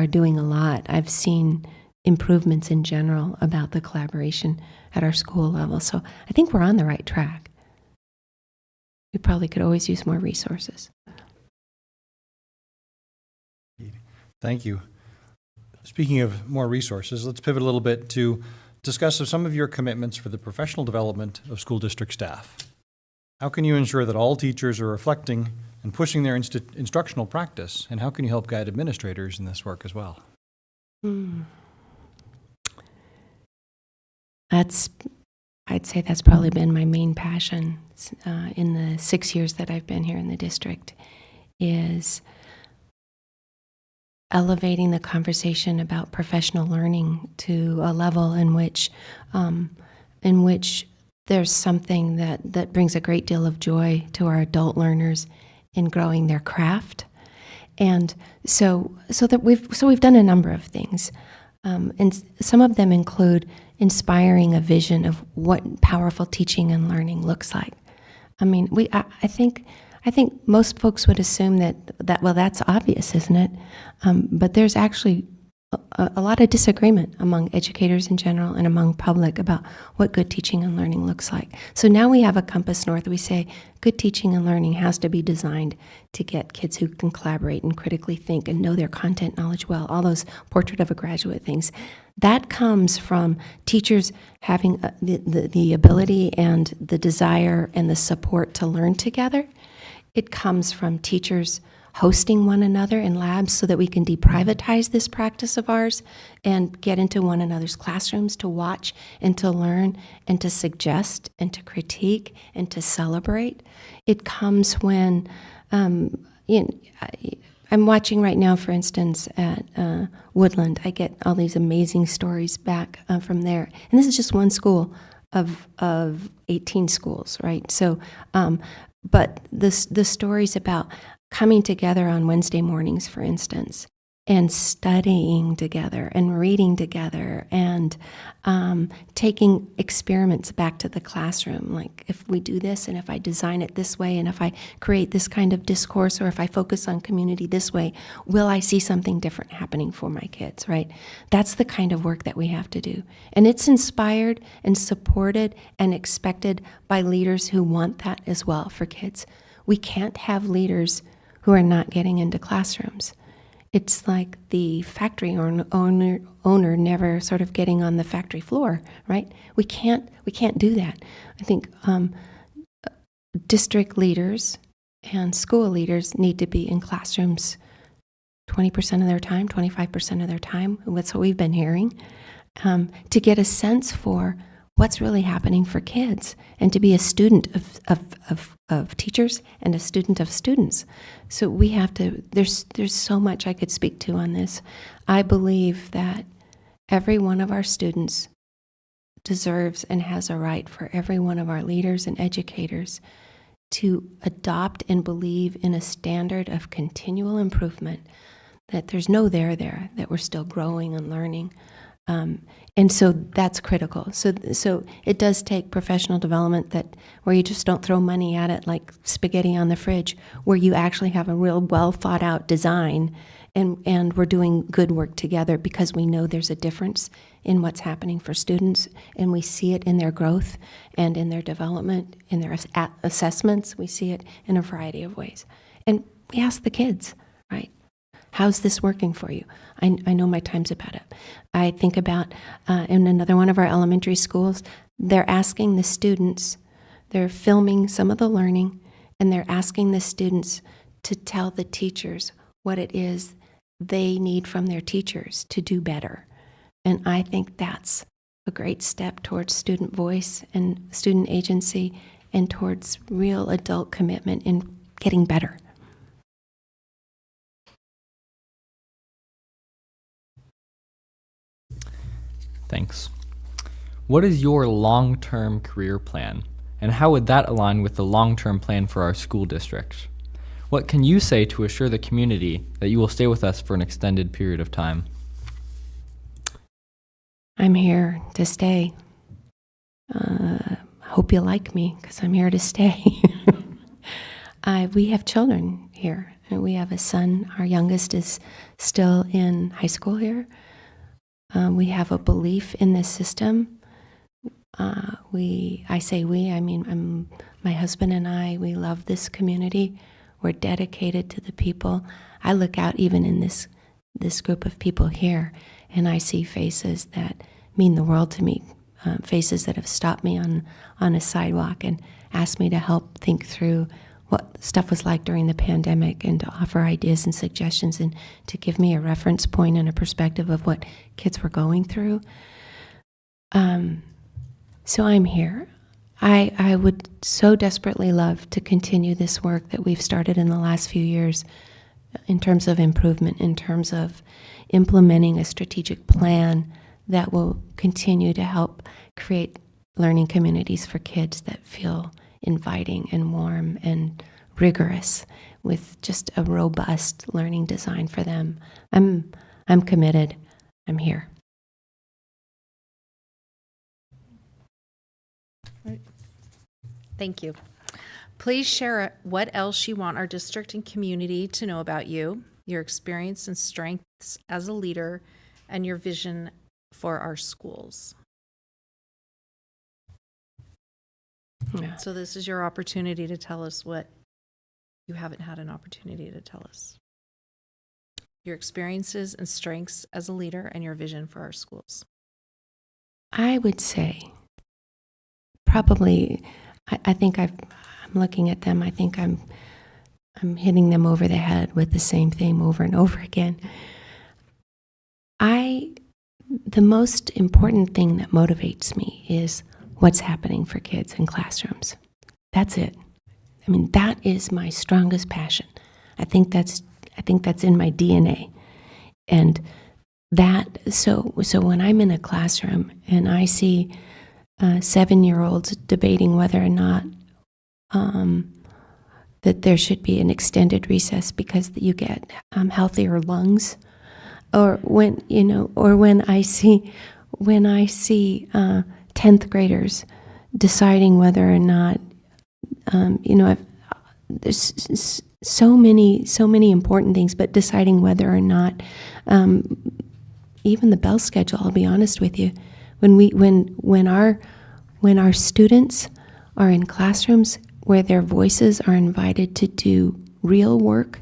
doing a lot. I've seen improvements in general about the collaboration at our school level. So I think we're on the right track. We probably could always use more resources. Thank you. Speaking of more resources, let's pivot a little bit to discuss some of your commitments for the professional development of school district staff. How can you ensure that all teachers are reflecting and pushing their instructional practice, and how can you help guide administrators in this work as well? I'd say that's probably been my main passion in the 6 years that I've been here in the district, is elevating the conversation about professional learning to a level in which there's something that brings a great deal of joy to our adult learners in growing their craft. And so we've done a number of things. And some of them include inspiring a vision of what powerful teaching and learning looks like. I mean, I think most folks would assume that well, that's obvious, isn't it? But there's actually a lot of disagreement among educators in general and among public about what good teaching and learning looks like. So now we have a compass north. We say good teaching and learning has to be designed to get kids who can collaborate and critically think and know their content knowledge well, all those portrait of a graduate things. That comes from teachers having the ability and the desire and the support to learn together. It comes from teachers hosting one another in labs so that we can deprivatize this practice of ours and get into one another's classrooms to watch and to learn and to suggest and to critique and to celebrate. It comes when, I'm watching right now, for instance, at Woodland. I get all these amazing stories back from there. And this is just one school of 18 schools, right? So, but the stories about coming together on Wednesday mornings, for instance, and studying together and reading together and taking experiments back to the classroom. Like, if we do this and if I design it this way and if I create this kind of discourse or if I focus on community this way, will I see something different happening for my kids, right? That's the kind of work that we have to do. And it's inspired and supported and expected by leaders who want that as well for kids. We can't have leaders who are not getting into classrooms. It's like the factory owner never sort of getting on the factory floor, right? We can't do that. I think district leaders and school leaders need to be in classrooms 20% of their time, 25% of their time. That's what we've been hearing, to get a sense for what's really happening for kids and to be a student of teachers and a student of students. So we have to, there's so much I could speak to on this. I believe that every one of our students deserves and has a right for every one of our leaders and educators to adopt and believe in a standard of continual improvement, that there's no there, that we're still growing and learning. And so that's critical. So it does take professional development where you just don't throw money at it like spaghetti on the fridge, where you actually have a real well thought out design, and we're doing good work together because we know there's a difference in what's happening for students, and we see it in their growth and in their development, in their assessments. We see it in a variety of ways. And we ask the kids, right? How's this working for you? I know my time's about up. I think about in another one of our elementary schools, they're asking the students, they're filming some of the learning, and they're asking the students to tell the teachers what it is they need from their teachers to do better. And I think that's a great step towards student voice and student agency and towards real adult commitment in getting better. Thanks. What is your long-term career plan, and how would that align with the long-term plan for our school district? What can you say to assure the community that you will stay with us for an extended period of time? I'm here to stay. Hope you like me, because I'm here to stay. We have children here. We have a son. Our youngest is still in high school here. We have a belief in this system. I say we, I mean my husband and I, we love this community. We're dedicated to the people. I look out even in this group of people here, and I see faces that mean the world to me, faces that have stopped me on a sidewalk and asked me to help think through what stuff was like during the pandemic, and to offer ideas and suggestions, and to give me a reference point and a perspective of what kids were going through. So I'm here. I would so desperately love to continue this work that we've started in the last few years in terms of improvement, in terms of implementing a strategic plan that will continue to help create learning communities for kids that feel inviting and warm and rigorous, with just a robust learning design for them. I'm committed. I'm here. Thank you. Please share what else you want our district and community to know about you, your experience and strengths as a leader, and your vision for our schools. Yeah. So this is your opportunity to tell us what you haven't had an opportunity to tell us. Your experiences and strengths as a leader and your vision for our schools. I would say probably, I think I'm looking at them, I think I'm hitting them over the head with the same theme over and over again. The most important thing that motivates me is what's happening for kids in classrooms. That's it. I mean, that is my strongest passion. I think that's in my DNA. And so when I'm in a classroom and I see 7-year-olds debating whether or not that there should be an extended recess because you get healthier lungs, or when I see 10th graders deciding whether or not there's so many important things, but deciding whether or not even the bell schedule. I'll be honest with you, when our students are in classrooms where their voices are invited to do real work,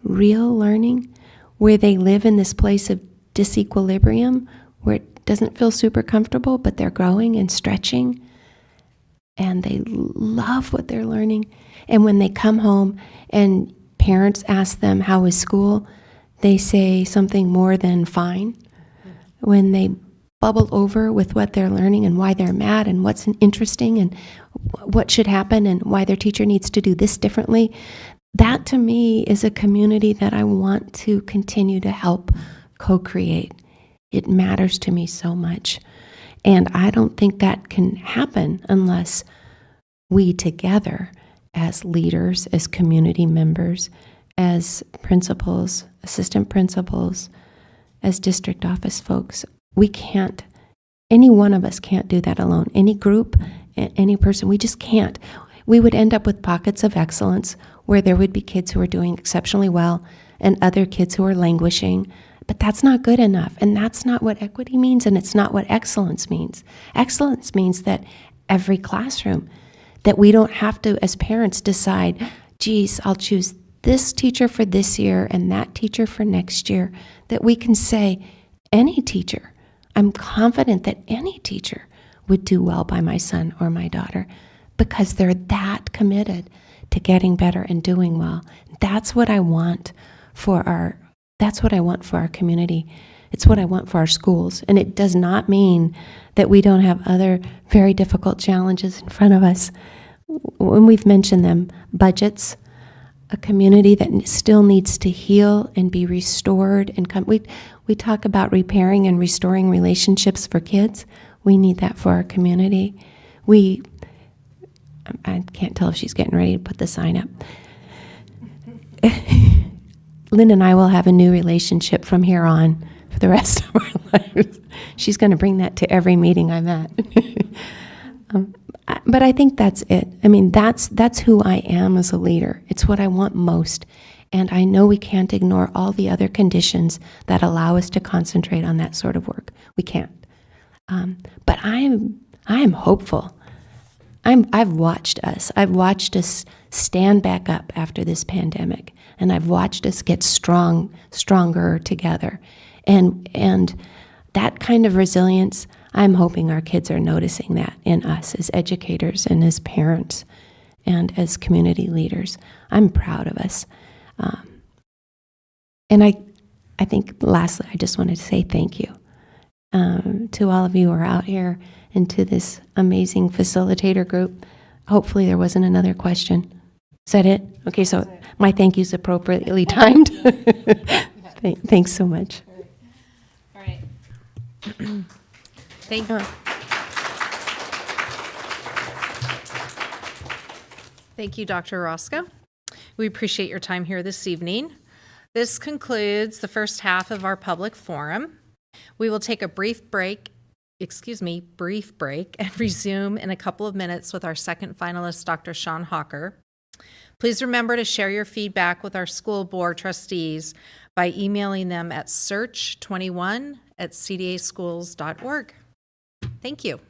real learning, where they live in this place of disequilibrium, where it doesn't feel super comfortable, but they're growing and stretching, and they love what they're learning. And when they come home and parents ask them, how was school? they say something more than fine, when they bubble over with what they're learning and why they're mad and what's interesting and what should happen and why their teacher needs to do this differently, that to me is a community that I want to continue to help co-create. It matters to me so much. And I don't think that can happen unless we together, as leaders, as community members, as principals, assistant principals, as district office folks, we can't, any one of us can't do that alone. Any group, any person, we just can't. We would end up with pockets of excellence where there would be kids who are doing exceptionally well and other kids who are languishing. But that's not good enough. And that's not what equity means, and it's not what excellence means. Excellence means that every classroom, that we don't have to, as parents, decide, geez, I'll choose this teacher for this year and that teacher for next year, that we can say, any teacher, I'm confident that any teacher would do well by my son or my daughter because they're that committed to getting better and doing well. That's what I want for our community. It's what I want for our schools. And it does not mean that we don't have other very difficult challenges in front of us. When we've mentioned them, budgets, a community that still needs to heal and be restored and come. We talk about repairing and restoring relationships for kids. We need that for our community. I can't tell if she's getting ready to put the sign up. Lynn and I will have a new relationship from here on for the rest of our lives. She's going to bring that to every meeting I'm at. But I think that's it. I mean, that's who I am as a leader. It's what I want most. And I know we can't ignore all the other conditions that allow us to concentrate on that sort of work. We can't. But I am hopeful. I've watched us stand back up after this pandemic, and I've watched us get stronger together. And that kind of resilience, I'm hoping our kids are noticing that in us as educators and as parents and as community leaders. I'm proud of us. And I think lastly, I just wanted to say thank you to all of you who are out here and to this amazing facilitator group. Hopefully there wasn't another question. Is that it? Okay, so my thank you's appropriately timed. Thanks so much. All right. Thank you, Dr. Orozco. We appreciate your time here this evening. This concludes the first half of our public forum. We will take a brief break, and resume in a couple of minutes with our second finalist, Dr. Sean Hawker. Please remember to share your feedback with our school board trustees by emailing them at search21@cdaschools.org. Thank you.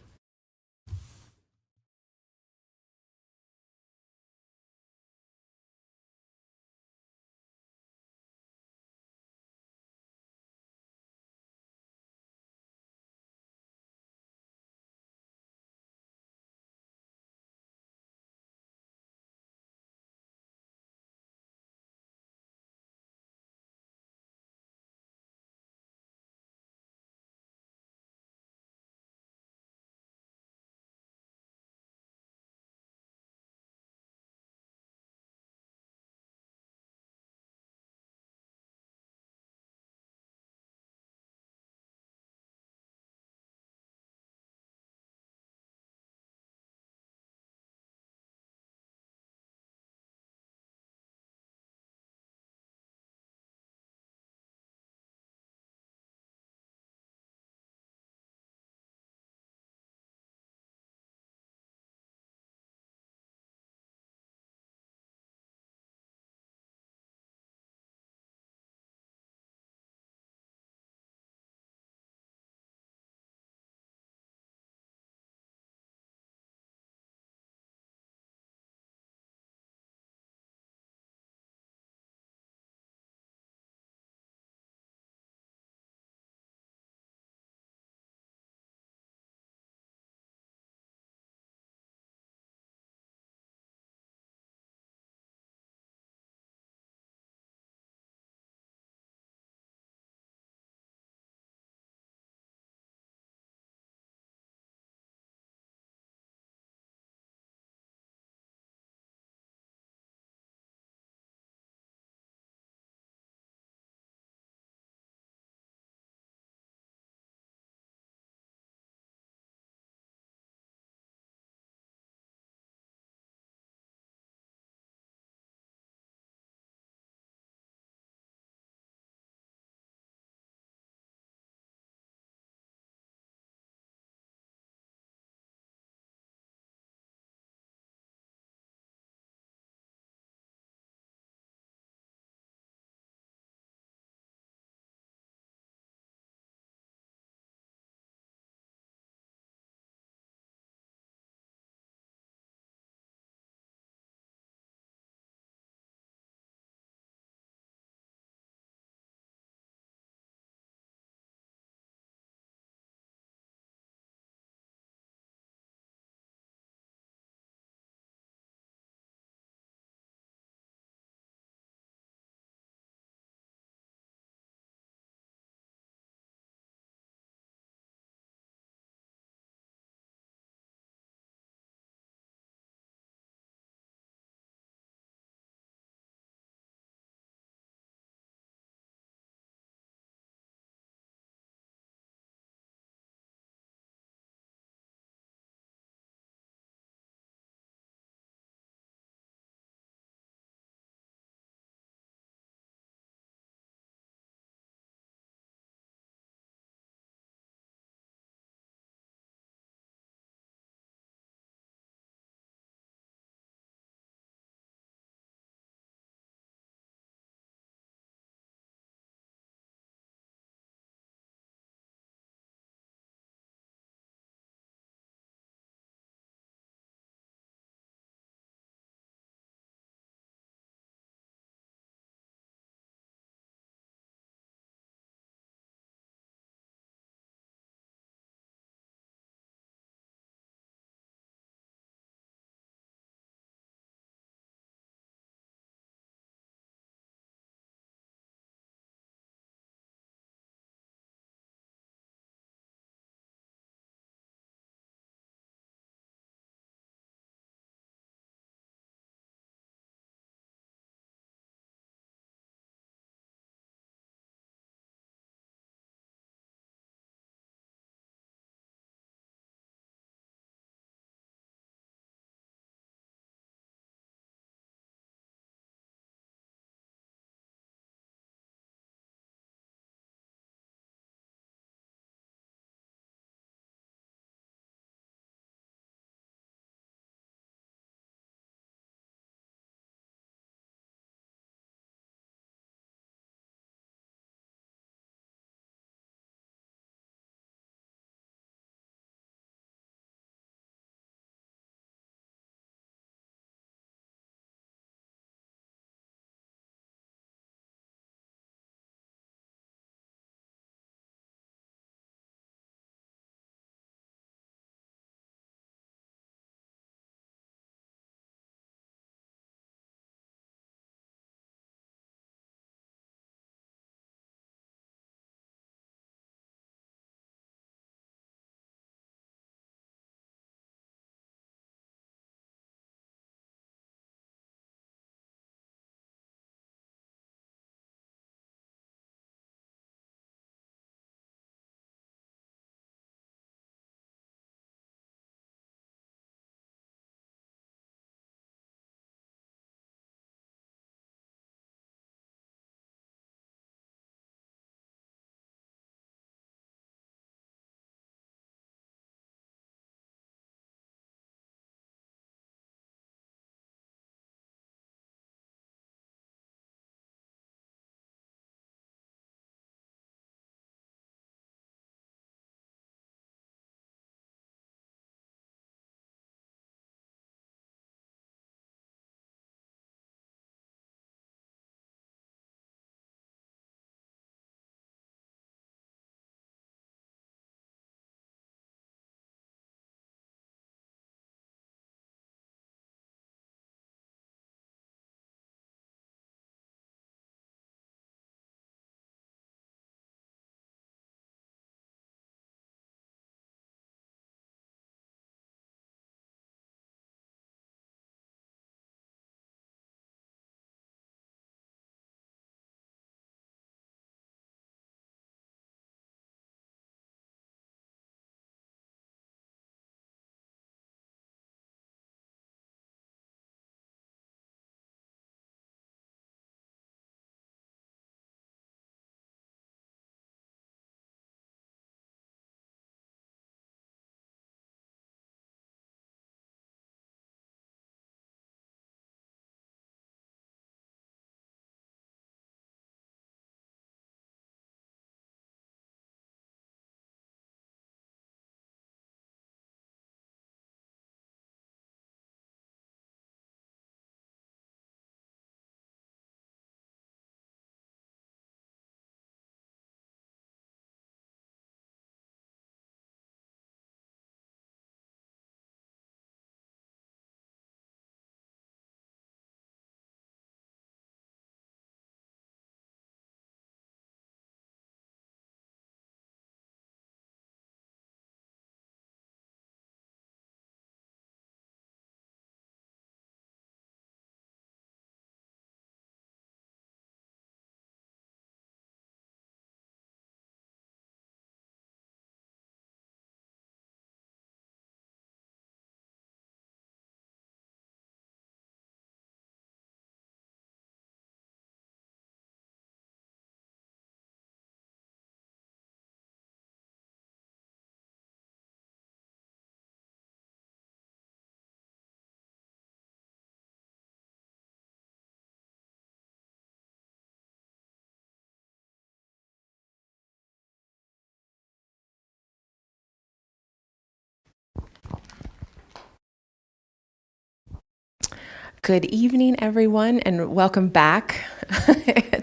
Good evening, everyone, and welcome back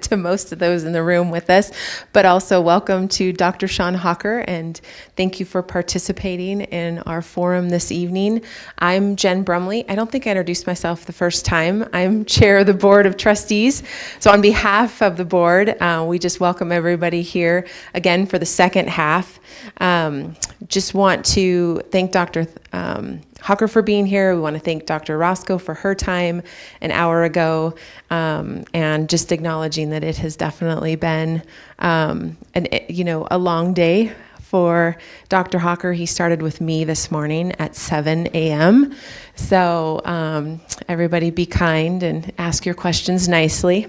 to most of those in the room with us, but also welcome to Dr. Sean Hawker, and thank you for participating in our forum this evening. I'm Jen Brumley. I don't think I introduced myself the first time. I'm chair of the Board of Trustees. So on behalf of the board, we just welcome everybody here again for the second half. Just want to thank Dr. Hawker for being here. We want to thank Dr. Orozco for her time an hour ago, and just acknowledging that it has definitely been a long day for Dr. Hawker. He started with me this morning at 7 a.m. So everybody be kind and ask your questions nicely.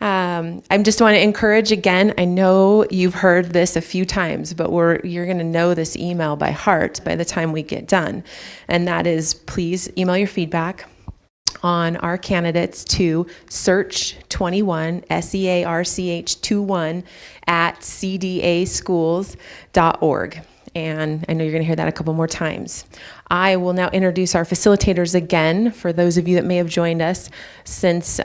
I just want to encourage again, I know you've heard this a few times, but you're going to know this email by heart by the time we get done. And that is, please email your feedback on our candidates to search21, SEARCH21 at cdaschools.org. And I know you're going to hear that a couple more times. I will now introduce our facilitators again for those of you that may have joined us since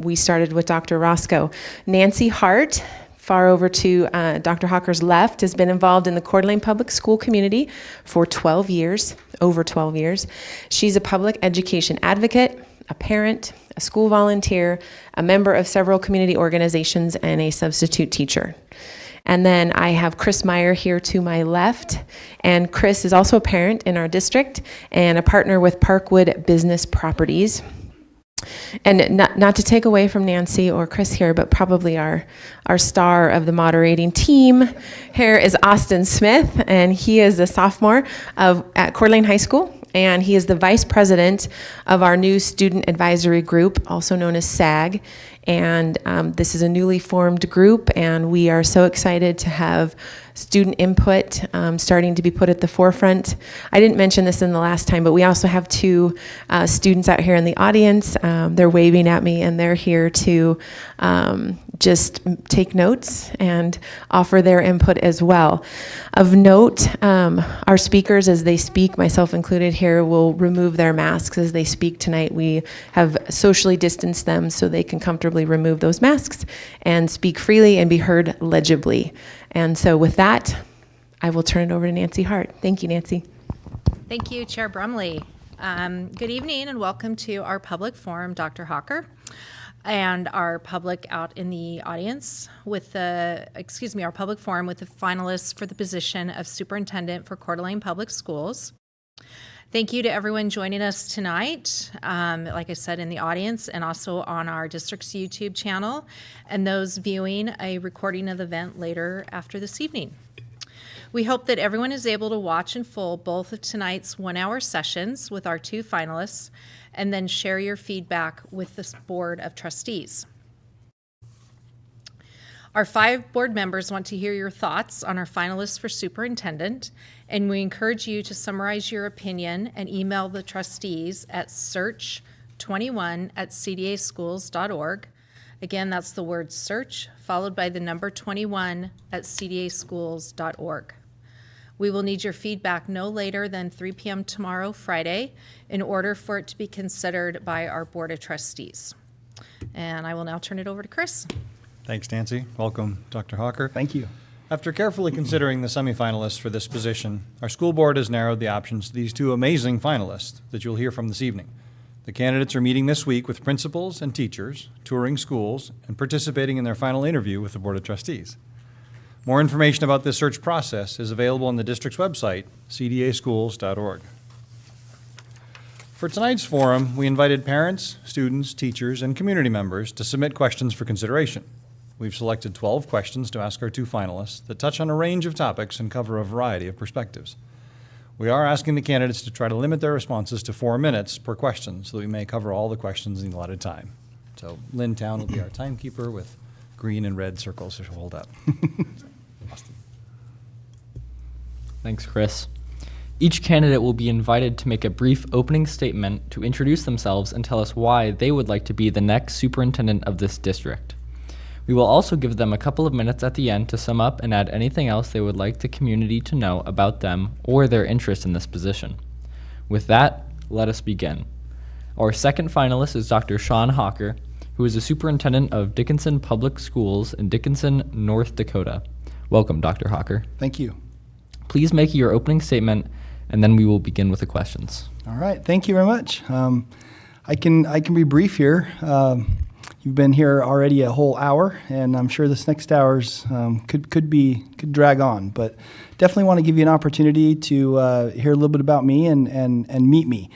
we started with Dr. Orozco. Nancy Hart, far over to Dr. Hawker's left, has been involved in the Coeur d'Alene Public School community for 12 years, over 12 years. She's a public education advocate, a parent, a school volunteer, a member of several community organizations, and a substitute teacher. And then I have Chris Meyer here to my left, and Chris is also a parent in our district and a partner with Parkwood Business Properties. And not to take away from Nancy or Chris here, but probably our star of the moderating team here is Austin Smith, and he is a sophomore at Coeur d'Alene High School, and he is the vice president of our new student advisory group, also known as SAG. And this is a newly formed group, and we are so excited to have student input starting to be put at the forefront. I didn't mention this in the last time, but we also have two students out here in the audience. They're waving at me, and they're here to just take notes and offer their input as well. Of note, our speakers, as they speak, myself included here, will remove their masks as they speak tonight. We have socially distanced them so they can comfortably remove those masks and speak freely and be heard legibly. And so with that, I will turn it over to Nancy Hart. Thank you, Nancy. Thank you, Chair Brumley. Good evening and welcome to our public forum, Dr. Hawker, and our public out in the audience with our public forum with the finalists for the position of Superintendent for Coeur d'Alene Public Schools. Thank you to everyone joining us tonight, like I said, in the audience and also on our district's YouTube channel, and those viewing a recording of the event later after this evening. We hope that everyone is able to watch in full both of tonight's 1-hour sessions with our two finalists and then share your feedback with the Board of Trustees. Our 5 board members want to hear your thoughts on our finalists for superintendent, and we encourage you to summarize your opinion and email the trustees at search21@cdaschools.org. Again, that's the word search followed by the number 21 at cdaschools.org. We will need your feedback no later than 3 p.m. tomorrow, Friday, in order for it to be considered by our Board of Trustees. And I will now turn it over to Chris. Thanks, Nancy. Welcome, Dr. Hawker. Thank you. After carefully considering the semifinalists for this position, our school board has narrowed the options to these 2 amazing finalists that you'll hear from this evening. The candidates are meeting this week with principals and teachers, touring schools, and participating in their final interview with the Board of Trustees. More information about this search process is available on the district's website, cdaschools.org. For tonight's forum, we invited parents, students, teachers, and community members to submit questions for consideration. We've selected 12 questions to ask our 2 finalists that touch on a range of topics and cover a variety of perspectives. We are asking the candidates to try to limit their responses to 4 minutes per question so that we may cover all the questions in the allotted time. So Lynn Town will be our timekeeper with green and red circles to hold up. Austin. Thanks, Chris. Each candidate will be invited to make a brief opening statement to introduce themselves and tell us why they would like to be the next superintendent of this district. We will also give them a couple of minutes at the end to sum up and add anything else they would like the community to know about them or their interest in this position. With that, let us begin. Our second finalist is Dr. Sean Hawker, who is the superintendent of Dickinson Public Schools in Dickinson, North Dakota. Welcome, Dr. Hawker. Thank you. Please make your opening statement, and then we will begin with the questions. All right. Thank you very much. I can be brief here. You've been here already a whole hour, and I'm sure this next hour's could drag on. But definitely want to give you an opportunity to hear a little bit about me and meet me.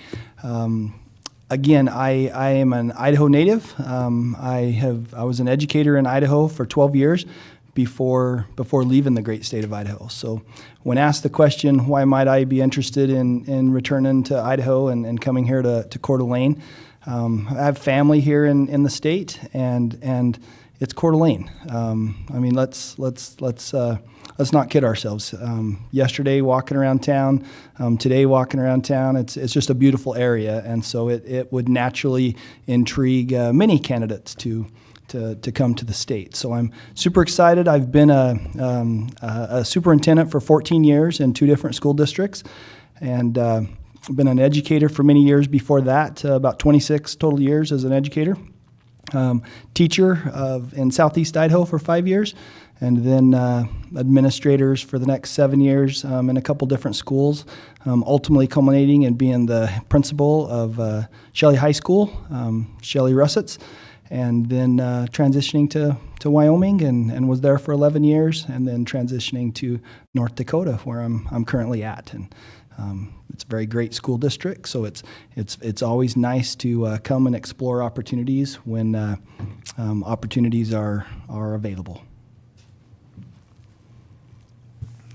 Again, I am an Idaho native. I was an educator in Idaho for 12 years before leaving the great state of Idaho. So when asked the question, why might I be interested in returning to Idaho and coming here to Coeur d'Alene, I have family here in the state, and it's Coeur d'Alene. I mean, let's not kid ourselves. Yesterday, walking around town, today, walking around town, it's just a beautiful area, and so it would naturally intrigue many candidates to come to the state. So I'm super excited. I've been a superintendent for 14 years in 2 different school districts, and been an educator for many years before that, about 26 total years as an educator. Teacher in Southeast Idaho for 5 years, and then administrators for the next 7 years in a couple different schools, ultimately culminating in being the principal of Shelley High School, Shelley Russets, and then transitioning to Wyoming and was there for 11 years, and then transitioning to North Dakota, where I'm currently at. And it's a very great school district, so it's always nice to come and explore opportunities when opportunities are available.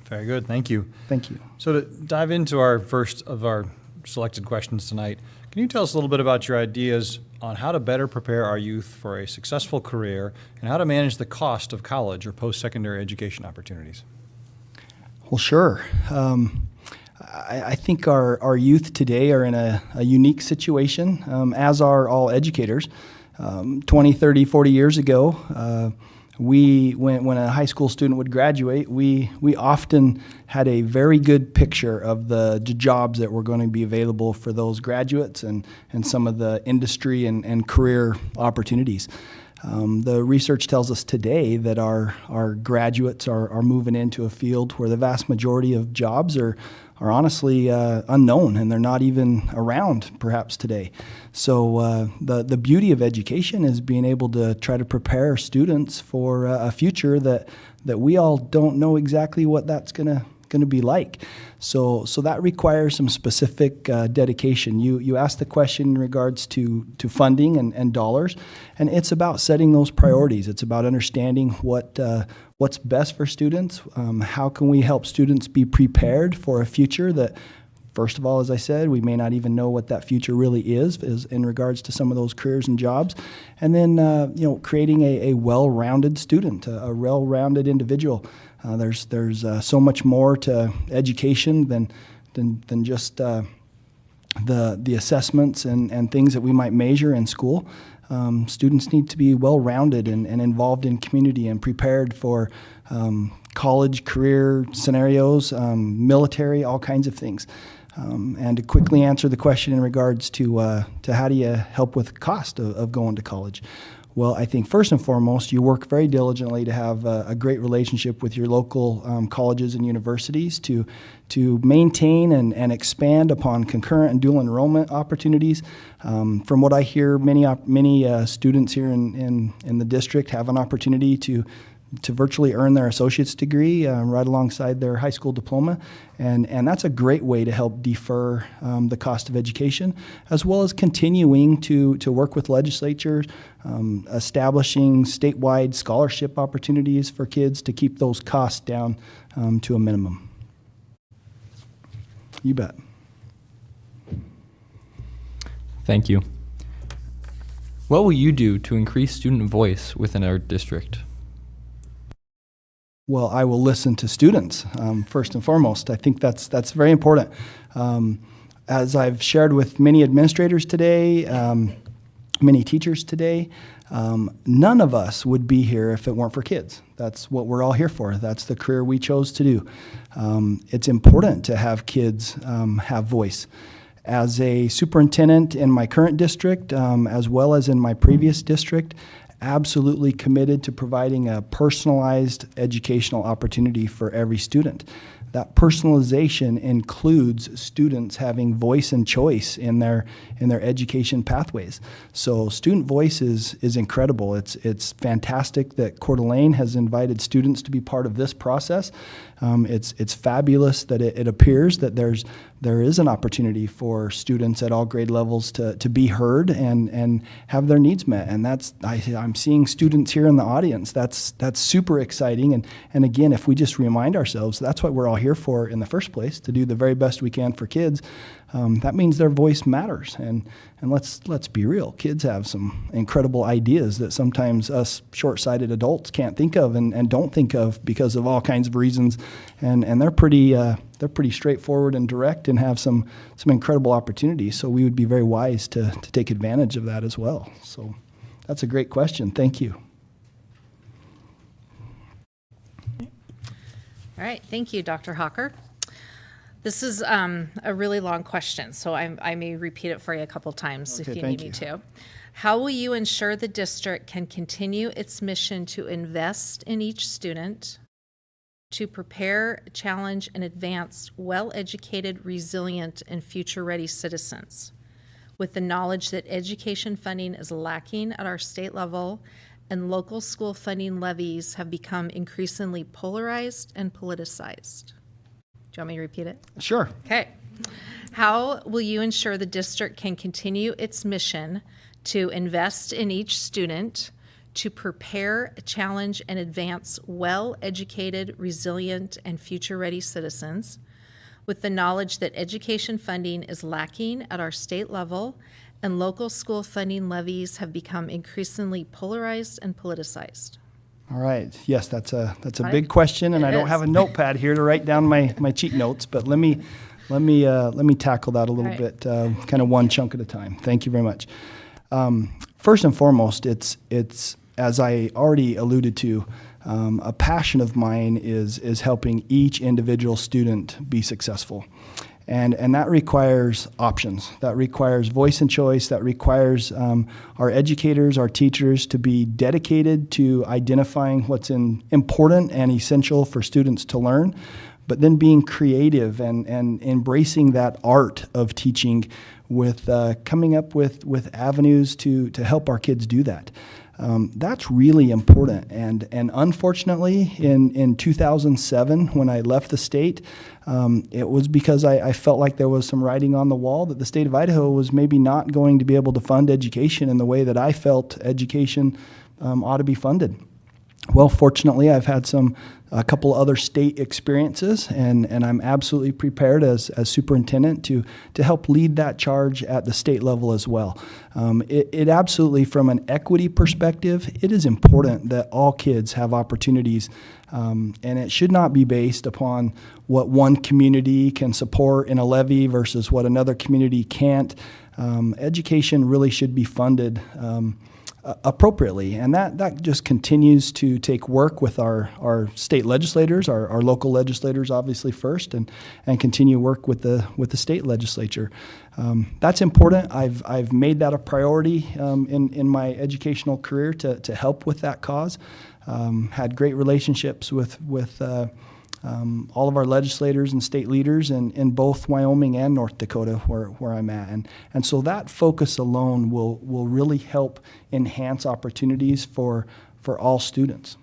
Very good. Thank you. Thank you. So to dive into our first of our selected questions tonight, can you tell us a little bit about your ideas on how to better prepare our youth for a successful career and how to manage the cost of college or post-secondary education opportunities? Well, sure. I think our youth today are in a unique situation, as are all educators. 20, 30, 40 years ago, when a high school student would graduate, we often had a very good picture of the jobs that were going to be available for those graduates and some of the industry and career opportunities. The research tells us today that our graduates are moving into a field where the vast majority of jobs are honestly unknown, and they're not even around perhaps today. So the beauty of education is being able to try to prepare students for a future that we all don't know exactly what that's going to be like. So that requires some specific dedication. You asked the question in regards to funding and dollars, and it's about setting those priorities. It's about understanding what's best for students. How can we help students be prepared for a future that, first of all, as I said, we may not even know what that future really is in regards to some of those careers and jobs. And then creating a well-rounded student, a well-rounded individual. There's so much more to education than just the assessments and things that we might measure in school. Students need to be well-rounded and involved in community and prepared for college, career scenarios, military, all kinds of things. And to quickly answer the question in regards to how do you help with the cost of going to college. Well, I think first and foremost, you work very diligently to have a great relationship with your local colleges and universities to maintain and expand upon concurrent and dual enrollment opportunities. From what I hear, many students here in the district have an opportunity to virtually earn their associate's degree right alongside their high school diploma. And that's a great way to help defer the cost of education, as well as continuing to work with legislatures, establishing statewide scholarship opportunities for kids to keep those costs down to a minimum. You bet. Thank you. What will you do to increase student voice within our district? Well, I will listen to students, first and foremost. I think that's very important. As I've shared with many administrators today, many teachers today, none of us would be here if it weren't for kids. That's what we're all here for. That's the career we chose to do. It's important to have kids have voice. As a superintendent in my current district, as well as in my previous district, absolutely committed to providing a personalized educational opportunity for every student. That personalization includes students having voice and choice in their education pathways. So student voice is incredible. It's fantastic that Coeur d'Alene has invited students to be part of this process. It's fabulous that it appears that there is an opportunity for students at all grade levels to be heard and have their needs met. And I'm seeing students here in the audience. That's super exciting. And again, if we just remind ourselves, that's what we're all here for in the first place, to do the very best we can for kids. That means their voice matters. And let's be real. Kids have some incredible ideas that sometimes us short-sighted adults can't think of and don't think of because of all kinds of reasons. And they're pretty straightforward and direct and have some incredible opportunities. So we would be very wise to take advantage of that as well. So that's a great question. Thank you. All right, thank you, Dr. Hawker. This is a really long question, so I may repeat it for you a couple times if you need me to. How will you ensure the district can continue its mission to invest in each student, to prepare, challenge, and advance well-educated, resilient, and future-ready citizens, with the knowledge that education funding is lacking at our state level and local school funding levies have become increasingly polarized and politicized? Do you want me to repeat it? Sure. Okay. How will you ensure the district can continue its mission to invest in each student, to prepare, challenge, and advance well-educated, resilient, and future-ready citizens, with the knowledge that education funding is lacking at our state level and local school funding levies have become increasingly polarized and politicized? All right. Yes, that's a big question, and I don't have a notepad here to write down my cheat notes. But let me tackle that a little bit, kind of one chunk at a time. Thank you very much. First and foremost, it's as I already alluded to, a passion of mine is helping each individual student be successful. And that requires options. That requires voice and choice. That requires our educators, our teachers to be dedicated to identifying what's important and essential for students to learn, but then being creative and embracing that art of teaching with coming up with avenues to help our kids do that. That's really important. And unfortunately, in 2007, when I left the state, it was because I felt like there was some writing on the wall that the state of Idaho was maybe not going to be able to fund education in the way that I felt education ought to be funded. Well, fortunately, I've had a couple other state experiences, and I'm absolutely prepared as superintendent to help lead that charge at the state level as well. It absolutely, from an equity perspective, it is important that all kids have opportunities, and it should not be based upon what one community can support in a levy versus what another community can't. Education really should be funded appropriately, and that just continues to take work with our state legislators, our local legislators obviously first, and continue work with the state legislature. That's important. I've made that a priority in my educational career to help with that cause. Had great relationships with all of our legislators and state leaders in both Wyoming and North Dakota where I'm at. And so that focus alone will really help enhance opportunities for all students.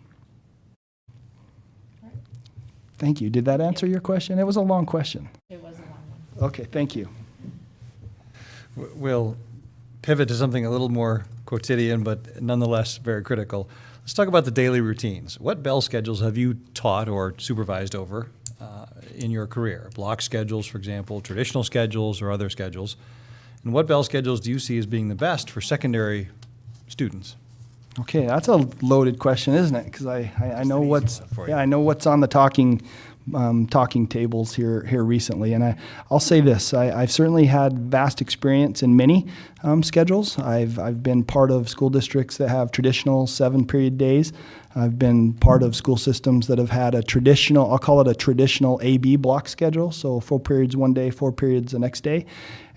Thank you. Did that answer your question? It was a long question. It was a long one. Okay, thank you. We'll pivot to something a little more quotidian, but nonetheless very critical. Let's talk about the daily routines. What bell schedules have you taught or supervised over in your career? Block schedules, for example, traditional schedules or other schedules. And what bell schedules do you see as being the best for secondary students? Okay, that's a loaded question, isn't it? Because I know what's on the talking tables here recently, and I'll say this: I've certainly had vast experience in many schedules. I've been part of school districts that have traditional 7-period days. I've been part of school systems that have had a traditional, I'll call it a traditional AB block schedule, so 4 periods one day, 4 periods the next day.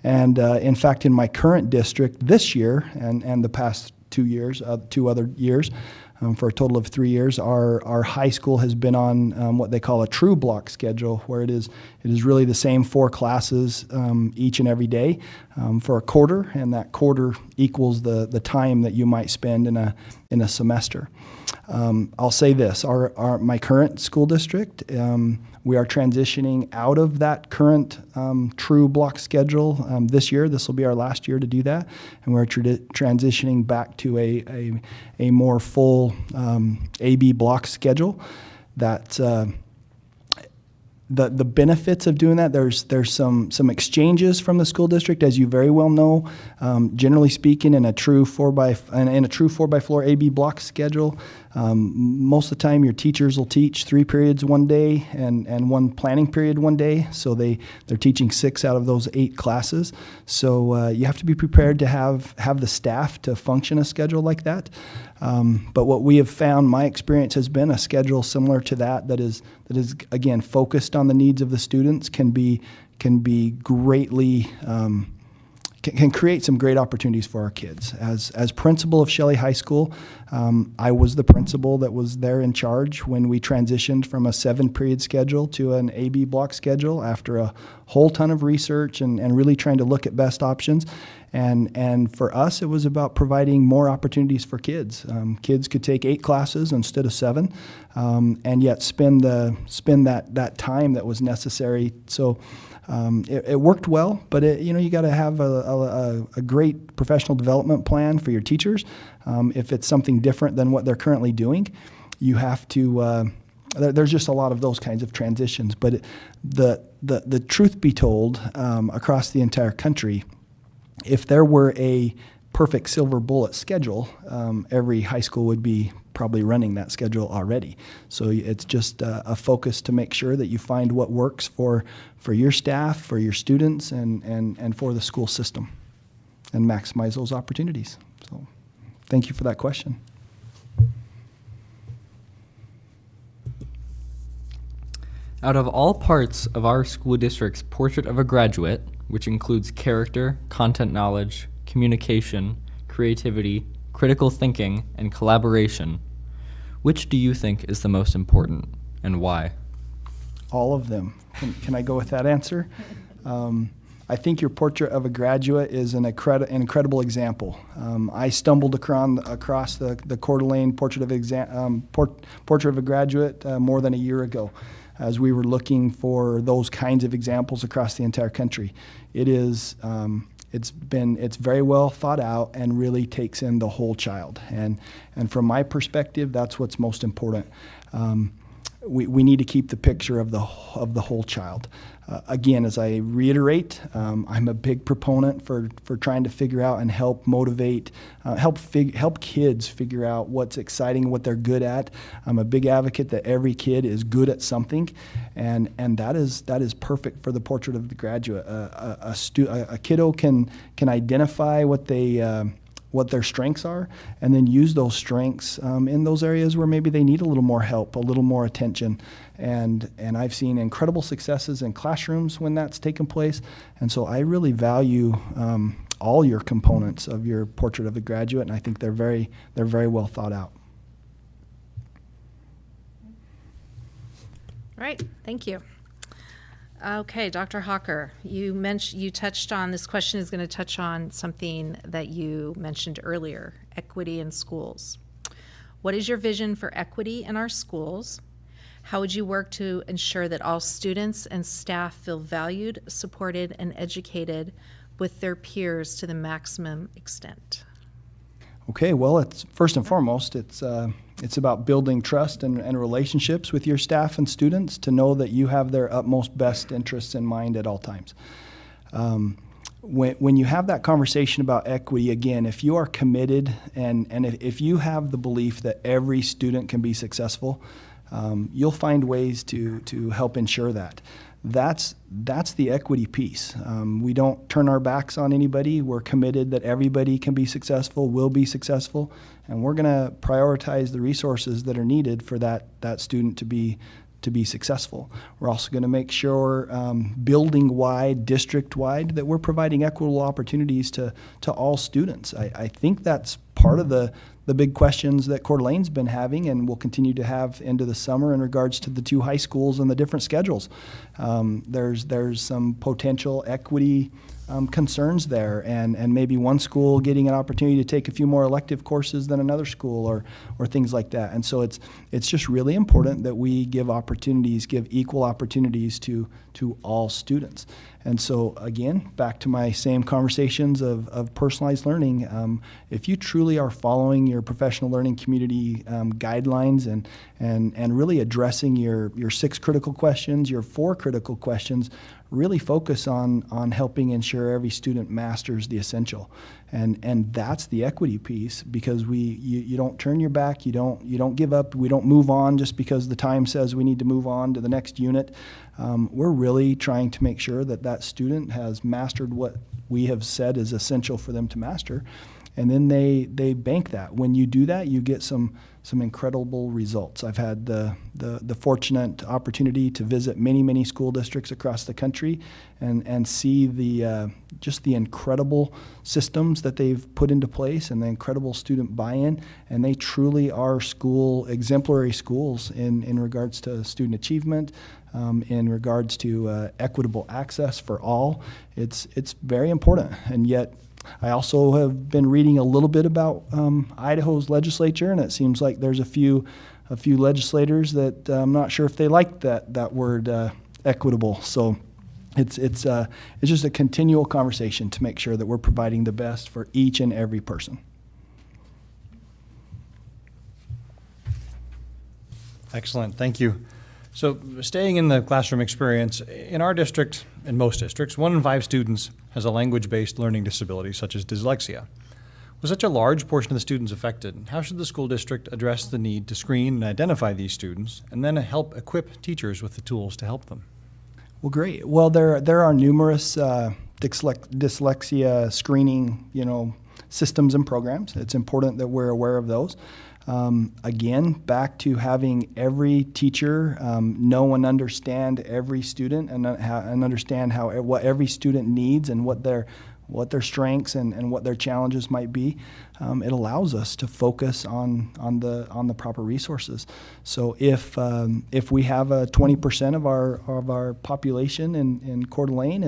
And in fact, in my current district this year and the past 2 years, 2 other years, for a total of 3 years, our high school has been on what they call a true block schedule, where it is really the same 4 classes each and every day for a quarter, and that quarter equals the time that you might spend in a semester. I'll say this: my current school district, we are transitioning out of that current true block schedule this year. This will be our last year to do that, and we're transitioning back to a more full AB block schedule. That the benefits of doing that, there's some exchanges from the school district, as you very well know. Generally speaking, in a true 4x4 AB block schedule, most of the time your teachers will teach 3 periods one day and 1 planning period one day. So they're teaching 6 out of those 8 classes. So you have to be prepared to have the staff to function a schedule like that. But what we have found, my experience has been a schedule similar to that is again focused on the needs of the students, can be greatly can create some great opportunities for our kids. As principal of Shelley High School, I was the principal that was there in charge when we transitioned from a 7-period schedule to an AB block schedule after a whole ton of research and really trying to look at best options. And for us, it was about providing more opportunities for kids. Kids could take 8 classes instead of 7, and yet spend that time that was necessary. So it worked well, but you got to have a great professional development plan for your teachers. If it's something different than what they're currently doing, you have to. There's just a lot of those kinds of transitions. But the truth be told, across the entire country, if there were a perfect silver bullet schedule, every high school would be probably running that schedule already. So it's just a focus to make sure that you find what works for your staff, for your students, and for the school system, and maximize those opportunities. So thank you for that question. Out of all parts of our school district's portrait of a graduate, which includes character, content knowledge, communication, creativity, critical thinking, and collaboration, which do you think is the most important, and why? All of them. Can I go with that answer? I think your portrait of a graduate is an incredible example. I stumbled across the Coeur d'Alene portrait of a graduate more than a year ago, as we were looking for those kinds of examples across the entire country. It's very well thought out and really takes in the whole child. And from my perspective, that's what's most important. We need to keep the picture of the whole child. Again, as I reiterate, I'm a big proponent for trying to figure out and help motivate, help kids figure out what's exciting, what they're good at. I'm a big advocate that every kid is good at something, and that is perfect for the portrait of the graduate. A kiddo can identify what their strengths are, and then use those strengths in those areas where maybe they need a little more help, a little more attention. And I've seen incredible successes in classrooms when that's taken place. And so I really value all your components of your portrait of the graduate, and I think they're very well thought out. All right, thank you. Okay, Dr. Hawker, you touched on, this question is going to touch on something that you mentioned earlier, equity in schools. What is your vision for equity in our schools? How would you work to ensure that all students and staff feel valued, supported, and educated with their peers to the maximum extent? Okay, well, it's first and foremost, it's about building trust and relationships with your staff and students to know that you have their utmost best interests in mind at all times. When you have that conversation about equity, again, if you are committed and if you have the belief that every student can be successful, you'll find ways to help ensure that. That's the equity piece. We don't turn our backs on anybody. We're committed that everybody can be successful, will be successful, and we're going to prioritize the resources that are needed for that student to to be successful. We're also going to make sure building-wide, district-wide, that we're providing equitable opportunities to all students. I think that's part of the big questions that Coeur d'Alene's been having and will continue to have into the summer in regards to the two high schools and the different schedules. There's some potential equity concerns there, and maybe one school getting an opportunity to take a few more elective courses than another school, or things like that. And so it's just really important that we give equal opportunities to all students. And so again, back to my same conversations of personalized learning, if you truly are following your professional learning community guidelines and really addressing your 6 critical questions, your 4 critical questions, really focus on helping ensure every student masters the essential. And that's the equity piece, because you don't turn your back, you don't give up, we don't move on just because the time says we need to move on to the next unit. We're really trying to make sure that student has mastered what we have said is essential for them to master, and then they bank that. When you do that, you get some incredible results. I've had the fortunate opportunity to visit many school districts across the country and see just the incredible systems that they've put into place and the incredible student buy-in, and they truly are exemplary schools in regards to student achievement, in regards to equitable access for all. It's very important, and yet I also have been reading a little bit about Idaho's legislature, and it seems like there's a few legislators that I'm not sure if they like that word equitable. So it's just a continual conversation to make sure that we're providing the best for each and every person. Excellent, thank you. So staying in the classroom experience, in our district, in most districts, 1 in 5 students has a language-based learning disability such as dyslexia. With such a large portion of the students affected, how should the school district address the need to screen and identify these students and then help equip teachers with the tools to help them? Well, great. Well, there are numerous dyslexia screening, systems and programs. It's important that we're aware of those. Again, back to having every teacher know and understand every student and understand what every student needs and what their strengths and what their challenges might be. It allows us to focus on the proper resources. So if we have 20% of our population in Coeur d'Alene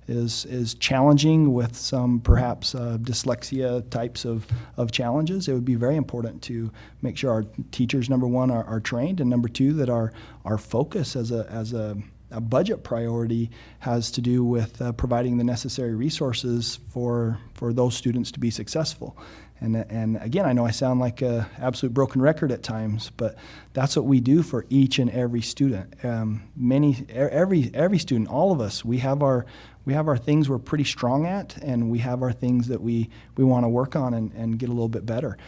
is challenging with some perhaps dyslexia types of challenges, it would be very important to make sure our teachers, number one, are trained, and number two, that our focus as a budget priority has to do with providing the necessary resources for those students to be successful. And again, I know I sound like an absolute broken record at times, but that's what we do for each and every student. Every student, all of us, we have our things we're pretty strong at, and we have our things that we want to work on and get a little bit better.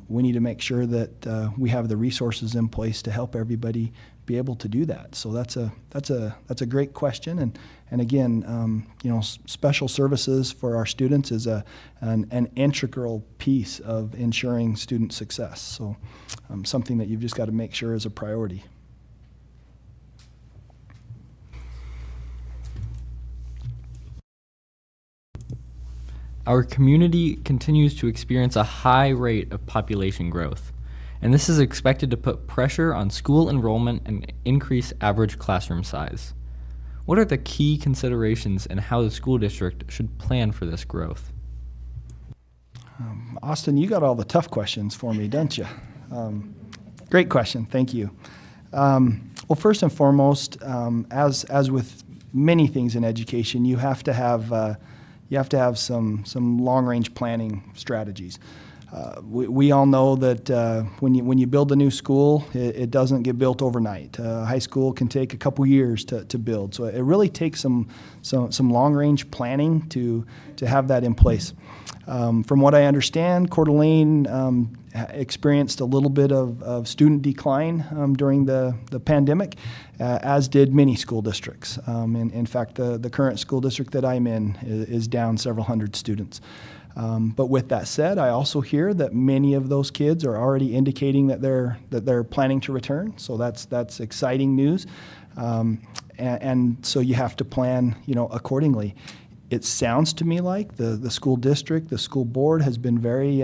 We need to make sure that we have the resources in place to help everybody be able to do that. So that's a great question, and again, special services for our students is an integral piece of ensuring student success. So something that you've just got to make sure is a priority. Our community continues to experience a high rate of population growth, and this is expected to put pressure on school enrollment and increase average classroom size. What are the key considerations in how the school district should plan for this growth? Austin, you got all the tough questions for me, don't you? Great question, thank you. Well, first and foremost, as with many things in education, you have to have some long-range planning strategies. We all know that when you build a new school, it doesn't get built overnight. High school can take a couple years to build, so it really takes some long-range planning to have that in place. From what I understand, Coeur d'Alene experienced a little bit of student decline during the pandemic, as did many school districts. In fact, the current school district that I'm in is down several hundred students. But with that said, I also hear that many of those kids are already indicating that they're planning to return. So that's exciting news. And so you have to plan, accordingly. It sounds to me like the school district, the school board has been very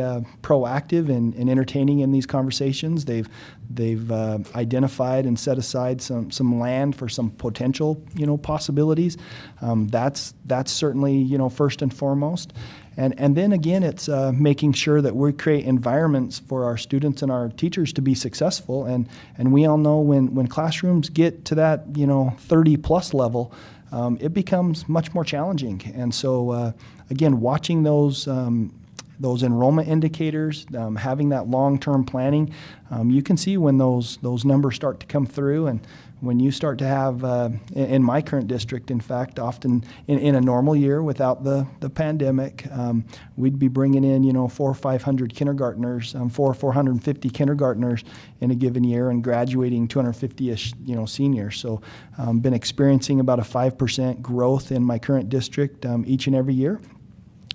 proactive in entertaining in these conversations. They've identified and set aside some land for some potential possibilities. That's certainly first and foremost. And then again, it's making sure that we create environments for our students and our teachers to be successful. And we all know when classrooms get to that 30 plus level, it becomes much more challenging. And so again, watching those enrollment indicators, having that long-term planning, you can see when those numbers start to come through. And when you start to have, in my current district, in fact, often in a normal year without the pandemic, we'd be bringing in 400 or 500 kindergartners, 450 kindergartners in a given year, and graduating 250-ish seniors. So been experiencing about a 5% growth in my current district each and every year.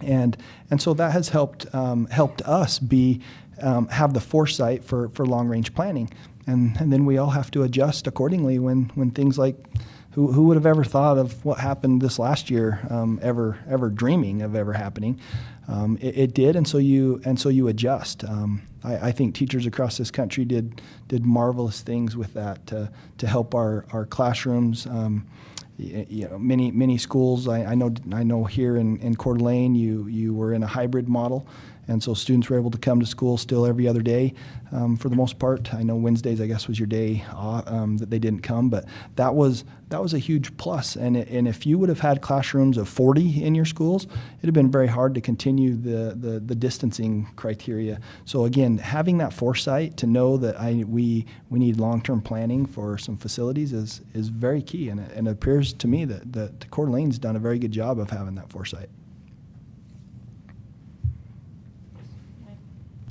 And so that has helped us have the foresight for long-range planning. And then we all have to adjust accordingly when things like, who would have ever thought of what happened this last year, ever dreaming of ever happening? It did, and so you adjust. I think teachers across this country did marvelous things with that to help our classrooms. Many schools. I know here in Coeur d'Alene, you were in a hybrid model, and so students were able to come to school still every other day for the most part. I know Wednesdays, I guess, was your day that they didn't come, but that was a huge plus. And if you would have had classrooms of 40 in your schools, it'd have been very hard to continue the distancing criteria. So again, having that foresight to know that we need long-term planning for some facilities is very key, and it appears to me that Coeur d'Alene's done a very good job of having that foresight.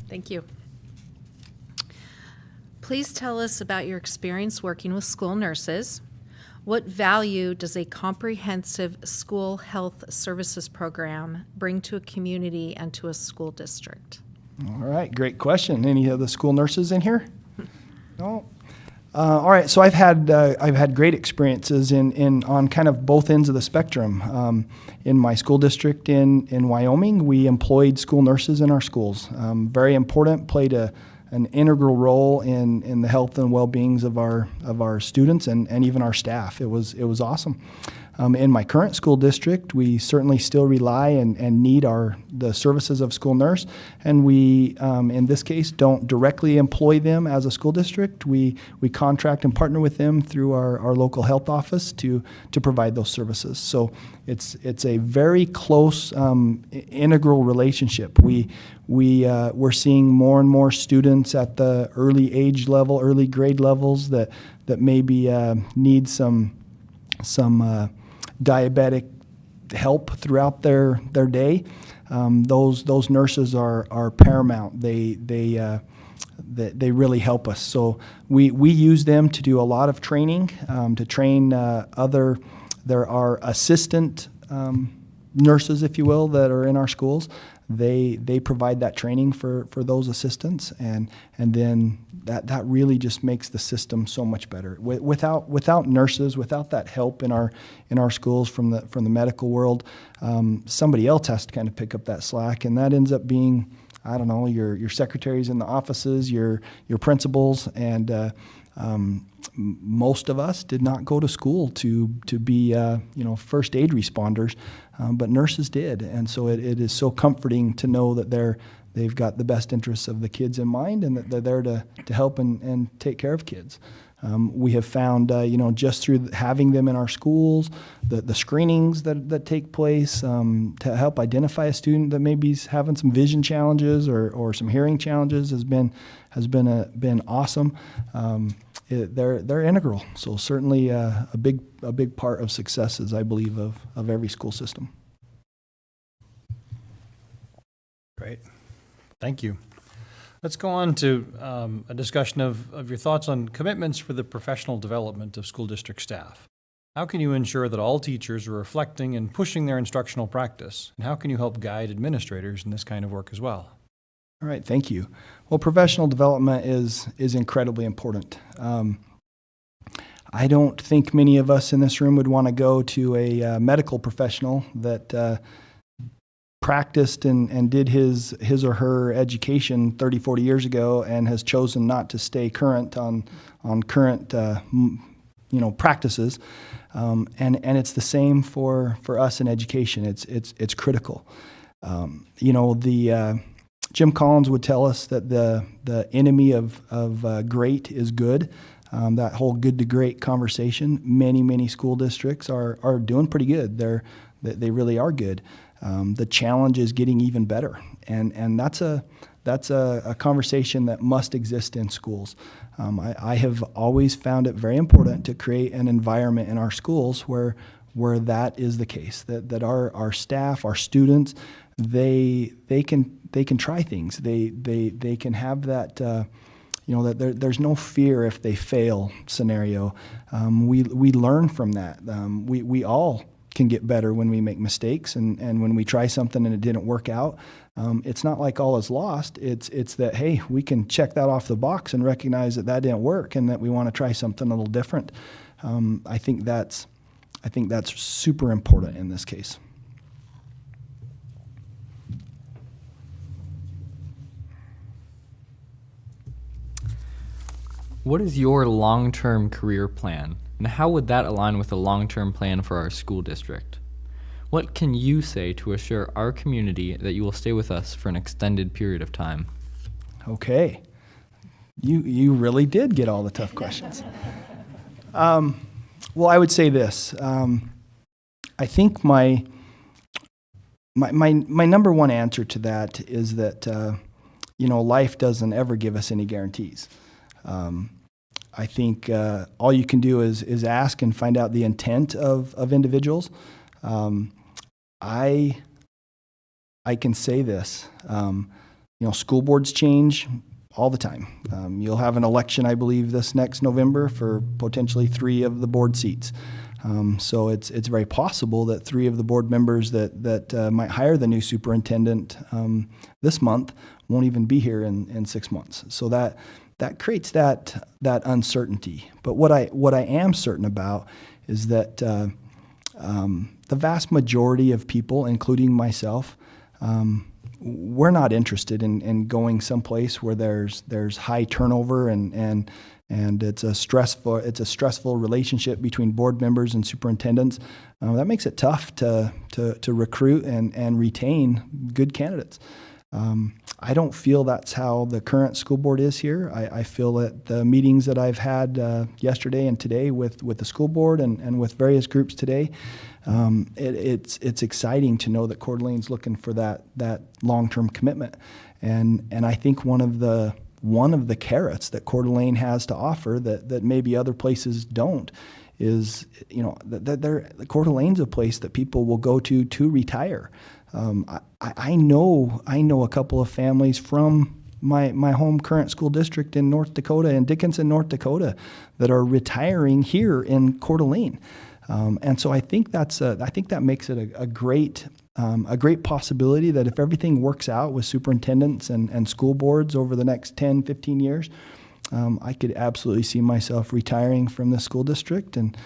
Thank you. Please tell us about your experience working with school nurses. What value does a comprehensive school health services program bring to a community and to a school district? All right, great question. Any of the school nurses in here? No. All right, so I've had great experiences on kind of both ends of the spectrum. In my school district in Wyoming, we employed school nurses in our schools. Very important, played an integral role in the health and well-beings of our students and even our staff. It was awesome. In my current school district, we certainly still rely and need the services of school nurse, and we, in this case, don't directly employ them as a school district. We contract and partner with them through our local health office to provide those services. So it's a very close, integral relationship. We're seeing more and more students at the early age level, early grade levels that maybe need some diabetic help throughout their day. Those nurses are paramount. They really help us. So we use them to do a lot of training, to train there are assistant nurses, if you will, that are in our schools. They provide that training for those assistants, and then that really just makes the system so much better. Without nurses, without that help in our schools from the medical world, somebody else has to kind of pick up that slack, and that ends up being, I don't know, your secretaries in the offices, your principals, and most of us did not go to school to be first aid responders, but nurses did, and so it is so comforting to know that they've got the best interests of the kids in mind, and that they're there to help and take care of kids. We have found, just through having them in our schools, the screenings that take place to help identify a student that maybe is having some vision challenges or some hearing challenges has been awesome. They're integral. So certainly a big part of successes, I believe, of every school system. Great. Thank you. Let's go on to a discussion of your thoughts on commitments for the professional development of school district staff. How can you ensure that all teachers are reflecting and pushing their instructional practice? And how can you help guide administrators in this kind of work as well? All right, thank you. Well, professional development is incredibly important. I don't think many of us in this room would want to go to a medical professional that practiced and did his or her education 30, 40 years ago and has chosen not to stay current on current practices. And it's the same for us in education. It's critical. Jim Collins would tell us that the enemy of great is good. That whole good to great conversation. Many school districts are doing pretty good. They really are good. The challenge is getting even better, and that's a conversation that must exist in schools. I have always found it very important to create an environment in our schools where that is the case. That our staff, our students, they can try things. They can have that. That there's no fear if they fail scenario. We learn from that. We all can get better when we make mistakes and when we try something and it didn't work out. It's not like all is lost. It's that, hey, we can check that off the box and recognize that didn't work and that we want to try something a little different. I think that's super important in this case. What is your long-term career plan, and how would that align with the long-term plan for our school district? What can you say to assure our community that you will stay with us for an extended period of time? Okay. You really did get all the tough questions. Well, I would say this. I think my number one answer to that is that life doesn't ever give us any guarantees. I think all you can do is ask and find out the intent of individuals. I can say this. School boards change all the time. You'll have an election, I believe, this next November for potentially 3 of the board seats. So it's very possible that 3 of the board members that might hire the new superintendent this month won't even be here in 6 months. So that creates that uncertainty. But what I am certain about is that the vast majority of people, including myself, we're not interested in going someplace where there's high turnover and it's a stressful relationship between board members and superintendents. That makes it tough to recruit and retain good candidates. I don't feel that's how the current school board is here. I feel that the meetings that I've had yesterday and today with the school board and with various groups today, it's exciting to know that Coeur d'Alene's looking for that long-term commitment. And I think one of the carrots that Coeur d'Alene has to offer that maybe other places don't is, that Coeur d'Alene's a place that people will go to retire. I know a couple of families from my home current school district in North Dakota, in Dickinson, North Dakota, that are retiring here in Coeur d'Alene. And so I think that makes it a great possibility that if everything works out with superintendents and school boards over the next 10, 15 years, I could absolutely see myself retiring from the school district and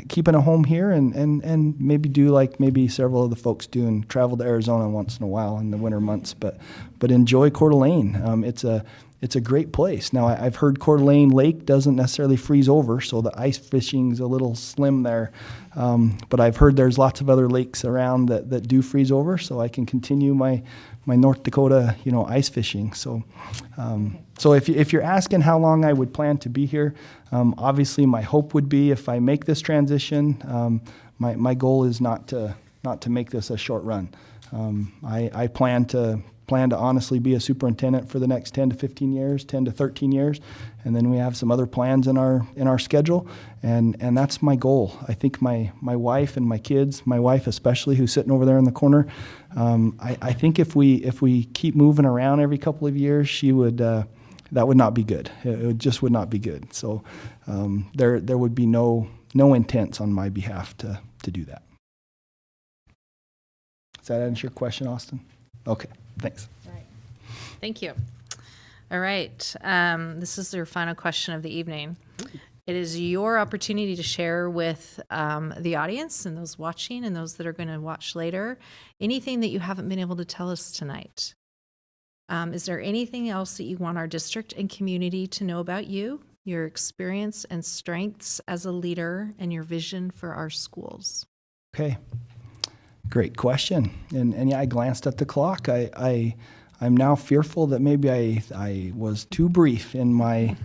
keeping a home here and maybe do like maybe several of the folks do and travel to Arizona once in a while in the winter months, but enjoy Coeur d'Alene. It's a great place. Now I've heard Coeur d'Alene Lake doesn't necessarily freeze over, so the ice fishing's a little slim there. But I've heard there's lots of other lakes around that do freeze over, so I can continue my North Dakota, ice fishing. So if you're asking how long I would plan to be here, obviously my hope would be if I make this transition, my goal is not to make this a short run. I plan to honestly be a superintendent for the next 10 to 15 years, 10 to 13 years, and then we have some other plans in our schedule, and that's my goal. I think my wife and my kids, my wife especially, who's sitting over there in the corner, I think if we keep moving around every couple of years, she would that would not be good. It just would not be good. So there would be no intents on my behalf to do that. Does that answer your question, Austin? Okay, thanks. Thank you. All right. This is your final question of the evening. It is your opportunity to share with the audience and those watching and those that are going to watch later anything that you haven't been able to tell us tonight. Is there anything else that you want our district and community to know about you, your experience and strengths as a leader, and your vision for our schools? Okay, great question. And yeah, I glanced at the clock. I'm now fearful that maybe I was too brief in my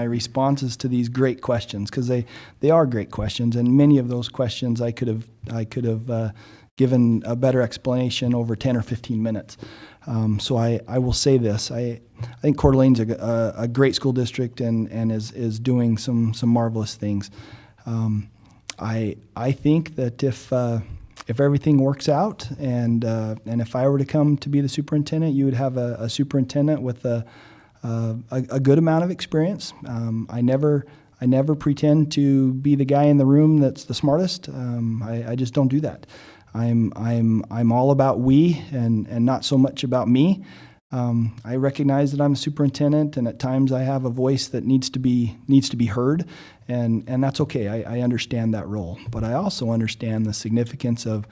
responses to these great questions, because they are great questions, and many of those questions I could have given a better explanation over 10 or 15 minutes. So I will say this: I think Coeur d'Alene's a great school district and is doing some marvelous things. I think that if everything works out and if I were to come to be the superintendent, you would have a superintendent with a good amount of experience. I never pretend to be the guy in the room that's the smartest. I just don't do that. I'm all about we and not so much about me. I recognize that I'm a superintendent, and at times I have a voice that needs to be heard, and that's okay. I understand that role, but I also understand the significance of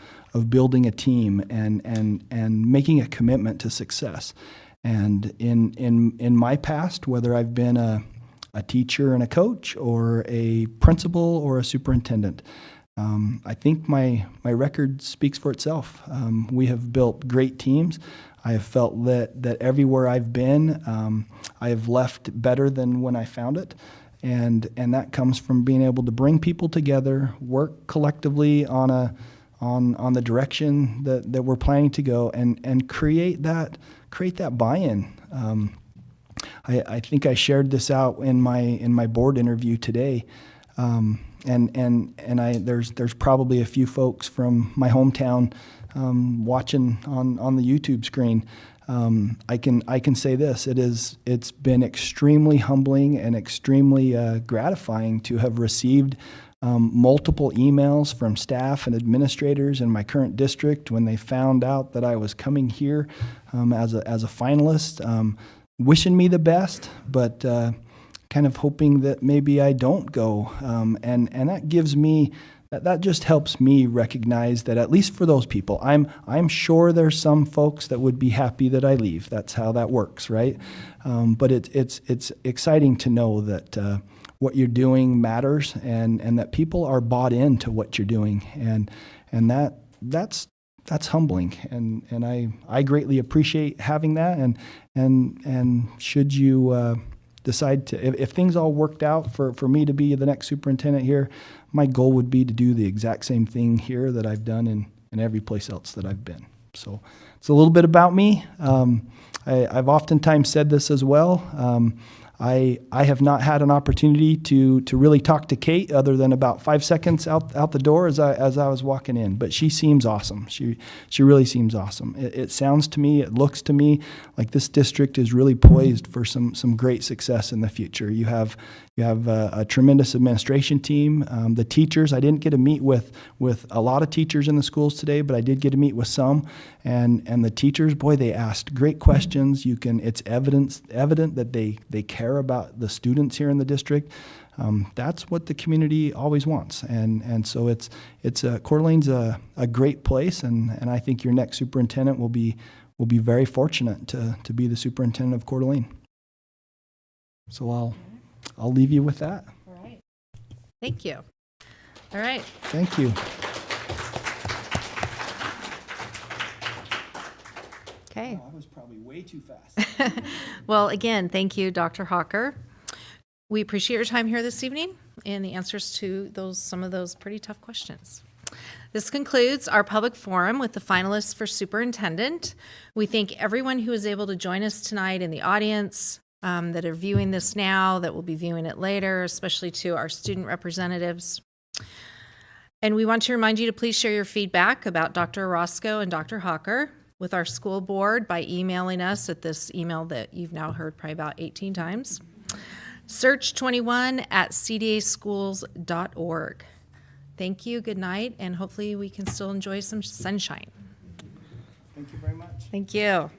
building a team and making a commitment to success. And in my past, whether I've been a teacher and a coach, or a principal or a superintendent, I think my record speaks for itself. We have built great teams. I have felt that everywhere I've been, I have left better than when I found it. And that comes from being able to bring people together, work collectively on the direction that we're planning to go, and create that buy-in. I think I shared this out in my board interview today. There's probably a few folks from my hometown watching on the YouTube screen. I can say this: it's been extremely humbling and extremely gratifying to have received multiple emails from staff and administrators in my current district when they found out that I was coming here as a finalist, wishing me the best, but kind of hoping that maybe I don't go, and that gives me, that just helps me recognize that, at least for those people, I'm sure there's some folks that would be happy that I leave. That's how that works, right? But it's exciting to know that what you're doing matters, and that people are bought into what you're doing, and that's humbling, and I greatly appreciate having that, and should you decide to, if things all worked out for me to be the next superintendent here, my goal would be to do the exact same thing here that I've done in every place else that I've been. So it's a little bit about me. I've oftentimes said this as well. I have not had an opportunity to really talk to Kate other than about 5 seconds out the door as I was walking in. But she seems awesome. She really seems awesome. It sounds to me, it looks to me like this district is really poised for some great success in the future. You have a tremendous administration team. The teachers, I didn't get to meet with a lot of teachers in the schools today, but I did get to meet with some. And the teachers, boy, they asked great questions. It's evident that they care about the students here in the district. That's what the community always wants, and so it's Coeur d'Alene's a great place, and I think your next superintendent will be very fortunate to be the superintendent of Coeur d'Alene. So I'll leave you with that. All right. Thank you. All right. Thank you. Okay. I was probably way too fast. Well, again, thank you, Dr. Hawker. We appreciate your time here this evening and the answers to some of those pretty tough questions. This concludes our public forum with the finalists for superintendent. We thank everyone who was able to join us tonight in the audience, that are viewing this now, that will be viewing it later, especially to our student representatives. And we want to remind you to please share your feedback about Dr. Orozco and Dr. Hawker with our school board by emailing us at this email that you've now heard probably about 18 times. search21@cdaschools.org. Thank you, good night, and hopefully we can still enjoy some sunshine. Thank you very much. Thank you.